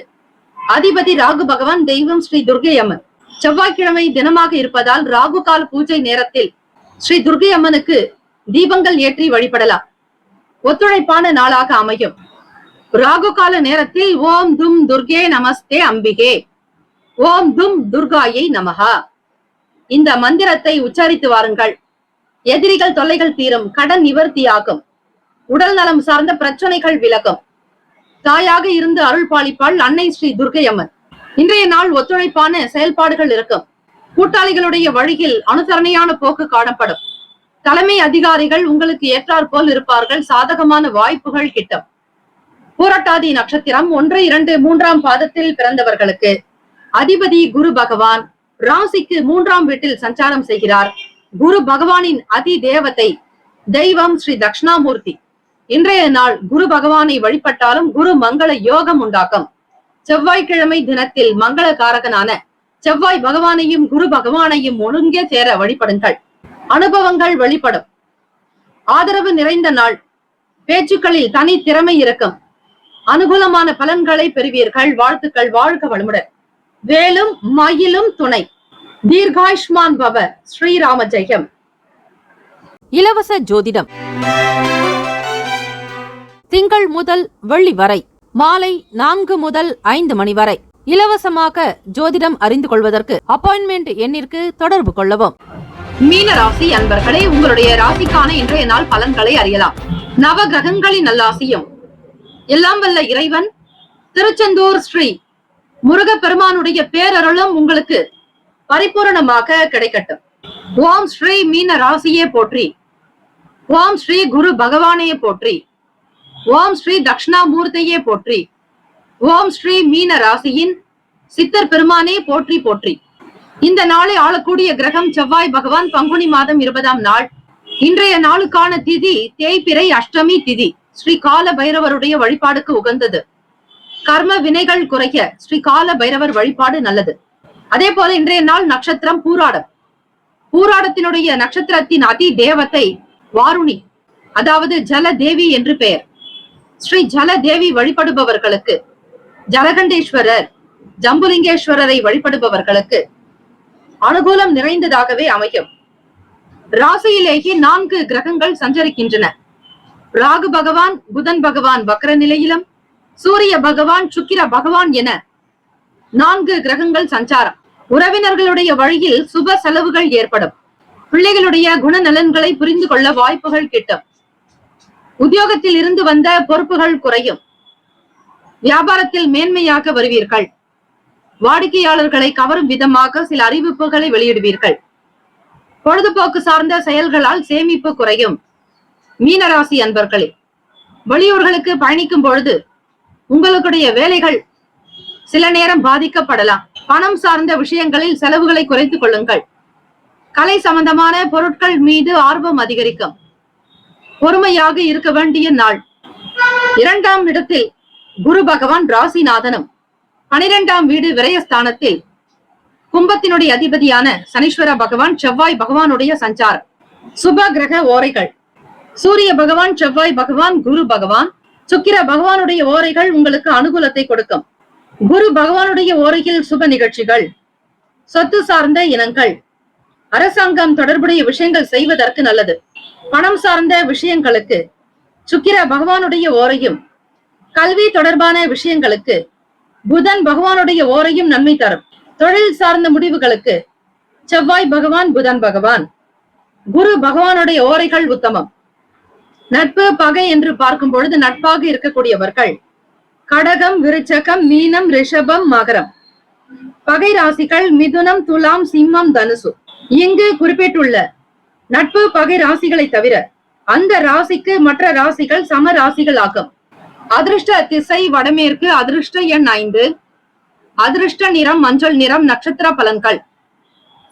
அதிபதி ராகு பகவான், தெய்வம் ஸ்ரீ துர்க்கை அம்மன். செவ்வாய்க்கிழமை தினமாக இருப்பதால் ராகு கால பூஜை நேரத்தில் ஸ்ரீ துர்க்கை அம்மனுக்கு தீபங்கள் ஏற்றி வழிபடலாம். ஒத்துழைப்பான நாளாக அமையும். ராகு கால நேரத்தில் ஓம் தும் துர்கே நமஸ்தே அம்பிகே, ஓம் தும் துர்காயை நமஹா இந்த மந்திரத்தை உச்சரித்து வாருங்கள். எதிரிகள் தொல்லைகள் தீரும், கடன் நிவர்த்தியாகும், உடல் நலம் சார்ந்த பிரச்சனைகள் விலகும். தாயாக இருந்து அருள் பாலிப்பாள் அன்னை ஸ்ரீ துர்க்கை அம்மன். இன்றைய நாள் ஒத்துழைப்பான செயல்பாடுகள் இருக்கும். கூட்டாளிகளுடைய வழியில் அனுசரணையான போக்கு காணப்படும். தலைமை அதிகாரிகள் உங்களுக்கு ஏற்றாற் போல் இருப்பார்கள். சாதகமான வாய்ப்புகள் கிட்டும். பூரட்டாதி நட்சத்திரம் 1, 2, 3ஆம் பாதத்தில் பிறந்தவர்களுக்கு அதிபதி குரு பகவான் ராசிக்கு 3ஆம் வீட்டில் சஞ்சாரம் செய்கிறார். குரு பகவானின் அதி தேவதை தெய்வம் ஸ்ரீ தட்சிணாமூர்த்தி. இன்றைய நாள் குரு பகவானை வழிபட்டாலும் குரு மங்கள யோகம் உண்டாக்கும். செவ்வாய்க்கிழமை தினத்தில் மங்கள காரகனான செவ்வாய் பகவானையும் குரு பகவானையும் ஒழுங்கே சேர வழிபடுங்கள். அனுபவங்கள் வெளிப்படும். ஆதரவு நிறைந்த நாள். பேச்சுக்களில் தனி திறமை இருக்கும். அனுகூலமான பலன்களை பெறுவீர்கள். வாழ்த்துக்கள். வாழ்க வளமுடன். வேலும் மயிலும் துணை. தீர்காயுஷ்மான் பவ. ஸ்ரீராம ஜெயம். இலவச ஜோதிடம் திங்கள் முதல் வெள்ளி வரை மாலை 4 முதல் 5 மணி வரை இலவசமாக ஜோதிடம் அறிந்து கொள்வதற்கு அப்பாயின்மெண்ட் எண்ணிற்கு தொடர்பு கொள்ளவும். மீன ராசி அன்பர்களே, உங்களுடைய ராசிக்கான இன்றைய நாள் பலன்களை அறியலாம். நவ கிரகங்களின் நல்லாசியும் எல்லாம் வல்ல இறைவன் திருச்செந்தூர் ஸ்ரீ முருகப்பெருமானுடைய பேரருளும் உங்களுக்கு பரிபூரணமாக கிடைக்கட்டும். ஓம் ஸ்ரீ மீன ராசியே போற்றி. ஓம் ஸ்ரீ குரு பகவானையே போற்றி. ஓம் ஸ்ரீ தட்சிணாமூர்த்தியே போற்றி. ஓம் ஸ்ரீ மீன ராசியின் சித்தர் பெருமானே போற்றி போற்றி. இந்த நாளை ஆளக்கூடிய கிரகம் செவ்வாய் பகவான். பங்குனி மாதம் 20ஆம் நாள். இன்றைய நாளுக்கான திதி தேய்பிறை அஷ்டமி திதி. ஸ்ரீ கால பைரவருடைய வழிபாடுக்கு உகந்தது. கர்ம வினைகள் குறைய ஸ்ரீ கால பைரவர் வழிபாடு நல்லது. அதே போல இன்றைய நாள் நட்சத்திரம் பூராடம். பூராடத்தினுடைய நட்சத்திரத்தின் அதி தேவத்தை வாருணி, அதாவது ஜல தேவி என்று பெயர். ஸ்ரீ ஜல தேவி வழிபடுபவர்களுக்கு, ஜலகண்டேஸ்வரர் ஜம்புலிங்கேஸ்வரரை வழிபடுபவர்களுக்கு அனுகூலம் நிறைந்ததாகவே அமையும். ராசியிலேயே 4 கிரகங்கள் சஞ்சரிக்கின்றன. ராகு பகவான், புதன் பகவான் வக்ர நிலையிலும், சூரிய பகவான், சுக்கிர பகவான் என 4 கிரகங்கள் சஞ்சாரம். உறவினர்களுடைய வழியில் சுப செலவுகள் ஏற்படும். பிள்ளைகளுடைய குணநலன்களை புரிந்து கொள்ள வாய்ப்புகள் கிட்டும். உத்தியோகத்தில் இருந்து வந்த பொறுப்புகள் குறையும். வியாபாரத்தில் மேன்மையாக வருவீர்கள். வாடிக்கையாளர்களை கவரும் விதமாக சில அறிவிப்புகளை வெளியிடுவீர்கள். பொழுதுபோக்கு சார்ந்த செயல்களால் சேமிப்பு குறையும். மீனராசி அன்பர்களே, வெளியூர்களுக்கு பயணிக்கும் பொழுது உங்களுடைய வேலைகள் சில நேரம் பாதிக்கப்படலாம். பணம் சார்ந்த விஷயங்களில் செலவுகளை குறைத்துக் கொள்ளுங்கள். கலை சம்பந்தமான பொருட்கள் மீது ஆர்வம் அதிகரிக்கும். பொறுமையாக இருக்க வேண்டிய நாள். 2ஆம் இடத்தில் குரு பகவான் ராசிநாதனும், 12ஆம் வீடு விரயஸ்தானத்தில் கும்பத்தினுடைய அதிபதியான சனீஸ்வர பகவான், செவ்வாய் பகவானுடைய சஞ்சாரம். சுப கிரக ஓரைகள். சூரிய பகவான், செவ்வாய் பகவான், குரு பகவான், சுக்கிர பகவானுடைய ஓரைகள் உங்களுக்கு அனுகூலத்தை கொடுக்கும். குரு பகவானுடைய ஓரையில் சுப நிகழ்ச்சிகள், சொத்து சார்ந்த இனங்கள், அரசாங்கம் தொடர்புடைய விஷயங்கள் செய்வதற்கு நல்லது. பணம் சார்ந்த விஷயங்களுக்கு சுக்கிர பகவானுடைய ஓரையும், கல்வி தொடர்பான விஷயங்களுக்கு புதன் பகவானுடைய ஓரையும் நன்மை தரும். தொழில் சார்ந்த முடிவுகளுக்கு செவ்வாய் பகவான், புதன் பகவான், குரு பகவானுடைய ஓரைகள் உத்தமம். நட்பு பகை என்று பார்க்கும் பொழுது நட்பாக இருக்கக்கூடியவர்கள் கடகம், விருச்சகம், மீனம், ரிஷபம், மகரம். பகை ராசிகள் மிதுனம், துலாம், சிம்மம், தனுசு. இங்கு குறிப்பிட்டுள்ள நட்பு பகை ராசிகளை தவிர அந்த ராசிக்கு மற்ற ராசிகள் சம ராசிகள் ஆகும். அதிர்ஷ்ட திசை வடமேற்கு. அதிர்ஷ்ட எண் 5. அதிர்ஷ்ட நிறம் மஞ்சள் நிறம். நட்சத்திர பலன்கள்.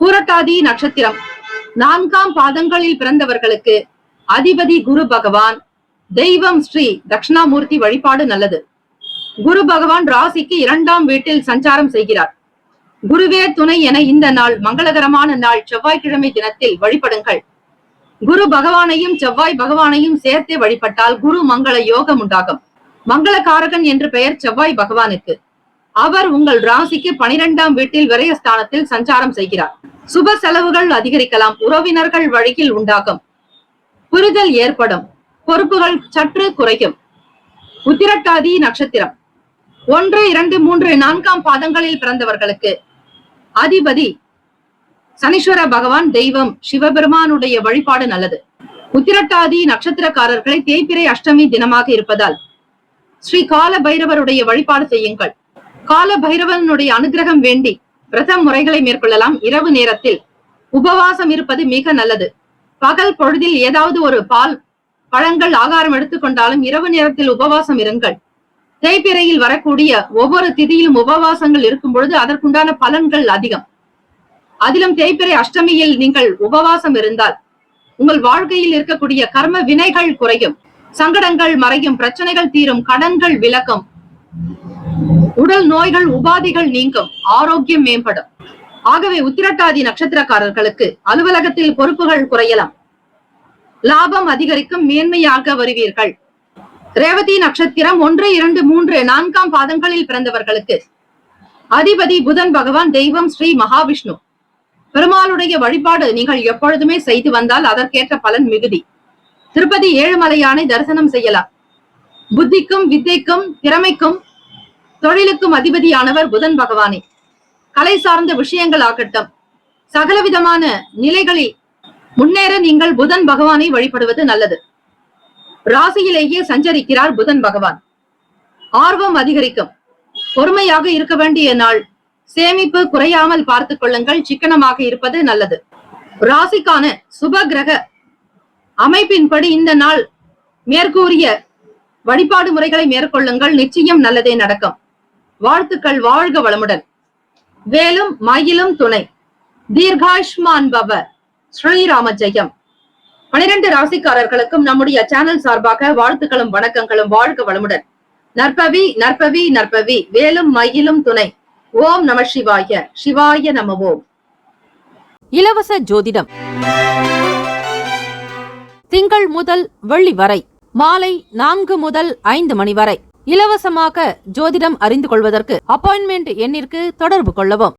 பூரட்டாதி நட்சத்திரம் 4ஆம் பாதங்களில் பிறந்தவர்களுக்கு அதிபதி குரு பகவான், தெய்வம் ஸ்ரீ தட்சிணாமூர்த்தி வழிபாடு நல்லது. குரு பகவான் ராசிக்கு 2ஆம் வீட்டில் சஞ்சாரம் செய்கிறார். குருவே துணை என இந்த நாள் மங்களகரமான நாள். செவ்வாய்க்கிழமை தினத்தில் வழிபடுங்கள். குரு பகவானையும் செவ்வாய் பகவானையும் சேர்த்தே வழிபட்டால் குரு மங்கள யோகம் உண்டாகும். மங்களகாரகன் என்று பெயர் செவ்வாய் பகவானுக்கு. அவர் உங்கள் ராசிக்கு 12ஆம் வீட்டில் விரயஸ்தானத்தில் சஞ்சாரம் செய்கிறார். சுப செலவுகள் அதிகரிக்கலாம். உறவினர்கள் வழியில் உண்டாகும். புரிதல் ஏற்படும். பொறுப்புகள் சற்று குறையும். உத்திரட்டாதி நட்சத்திரம் 1, 2, 3, 4ஆம் பாதங்களில் பிறந்தவர்களுக்கு அதிபதி சனீஸ்வர பகவான் தெய்வம் சிவபெருமானுடைய வழிபாடு நல்லது. உத்திரட்டாதி நட்சத்திரக்காரர்களை தேய்பிறை அஷ்டமி தினமாக இருப்பதால் ஸ்ரீ கால பைரவருடைய வழிபாடு செய்யுங்கள். கால பைரவனுடைய அனுகிரகம் வேண்டி விரத முறைகளை மேற்கொள்ளலாம். இரவு நேரத்தில் உபவாசம் இருப்பது மிக நல்லது. பகல் பொழுதில் ஏதாவது ஒரு பால் பழங்கள் ஆகாரம் எடுத்துக்கொண்டாலும் இரவு நேரத்தில் உபவாசம் இருங்கள். தேய்பிறையில் வரக்கூடிய ஒவ்வொரு திதியிலும் உபவாசங்கள் இருக்கும் பொழுது அதற்குண்டான பலன்கள் அதிகம். அதிலும் தேய்பிறை அஷ்டமியில் நீங்கள் உபவாசம் இருந்தால் உங்கள் வாழ்க்கையில் இருக்கக்கூடிய கர்ம வினைகள் குறையும். சங்கடங்கள் மறையும். பிரச்சனைகள் தீரும். கடன்கள் விலகும். உடல் நோய்கள் உபாதைகள் நீங்கும். ஆரோக்கியம் மேம்படும். ஆகவே உத்திரட்டாதி நட்சத்திரக்காரர்களுக்கு அலுவலகத்தில் பொறுப்புகள் குறையலாம். லாபம் அதிகரிக்கும். மேன்மையாக வருவீர்கள். ரேவதி நட்சத்திரம் 1, 2, 3, 4ஆம் பாதங்களில் பிறந்தவர்களுக்கு அதிபதி புதன் பகவான் தெய்வம் ஸ்ரீ மகாவிஷ்ணு. பெருமாளுடைய வழிபாடு நீங்கள் எப்பொழுதுமே செய்து வந்தால் அதற்கேற்ற பலன் மிகுதி. திருப்பதி ஏழுமலையானை தரிசனம் செய்யலாம். புத்திக்கும் வித்தைக்கும் திறமைக்கும் தொழிலுக்கும் அதிபதியானவர் புதன் பகவானே. கலை சார்ந்த விஷயங்கள் ஆகட்டும், சகலவிதமான நிலைகளில் முன்னேற நீங்கள் புதன் பகவானை வழிபடுவது நல்லது. ராசியிலேயே சஞ்சரிக்கிறார் புதன் பகவான். ஆர்வம் அதிகரிக்கும். பொறுமையாக இருக்க வேண்டிய நாள். சேமிப்பு குறையாமல் பார்த்துக் கொள்ளுங்கள். சிக்கனமாக இருப்பது நல்லது. ராசிக்கான சுப கிரக அமைப்பின்படி இந்த நாள் மேற்கூறிய வழிபாடு முறைகளை மேற்கொள்ளுங்கள். நிச்சயம் நல்லதே நடக்கும். வாழ்த்துக்கள். வாழ்க வளமுடன். வேலும் மயிலும் துணை. தீர்காயுஷ்மான் பவ. ஸ்ரீராம ஜெயம். 12 ராசிக்காரர்களுக்கும் நம்முடைய சேனல் சார்பாக வாழ்த்துக்களும் வணக்கங்களும். வாழ்க வளமுடன். நற்பவி நற்பவி நற்பவி. வேலும் மயிலும் துணை. ஓம் நம சிவாய. சிவாய நம ஓம். இலவச ஜோதிடம் திங்கள் முதல் வெள்ளி வரை மாலை 4 முதல் 5 மணி வரை இலவசமாக ஜோதிடம் அறிந்து கொள்வதற்கு அப்பாயின்மெண்ட் எண்ணிற்கு தொடர்பு கொள்ளவும்.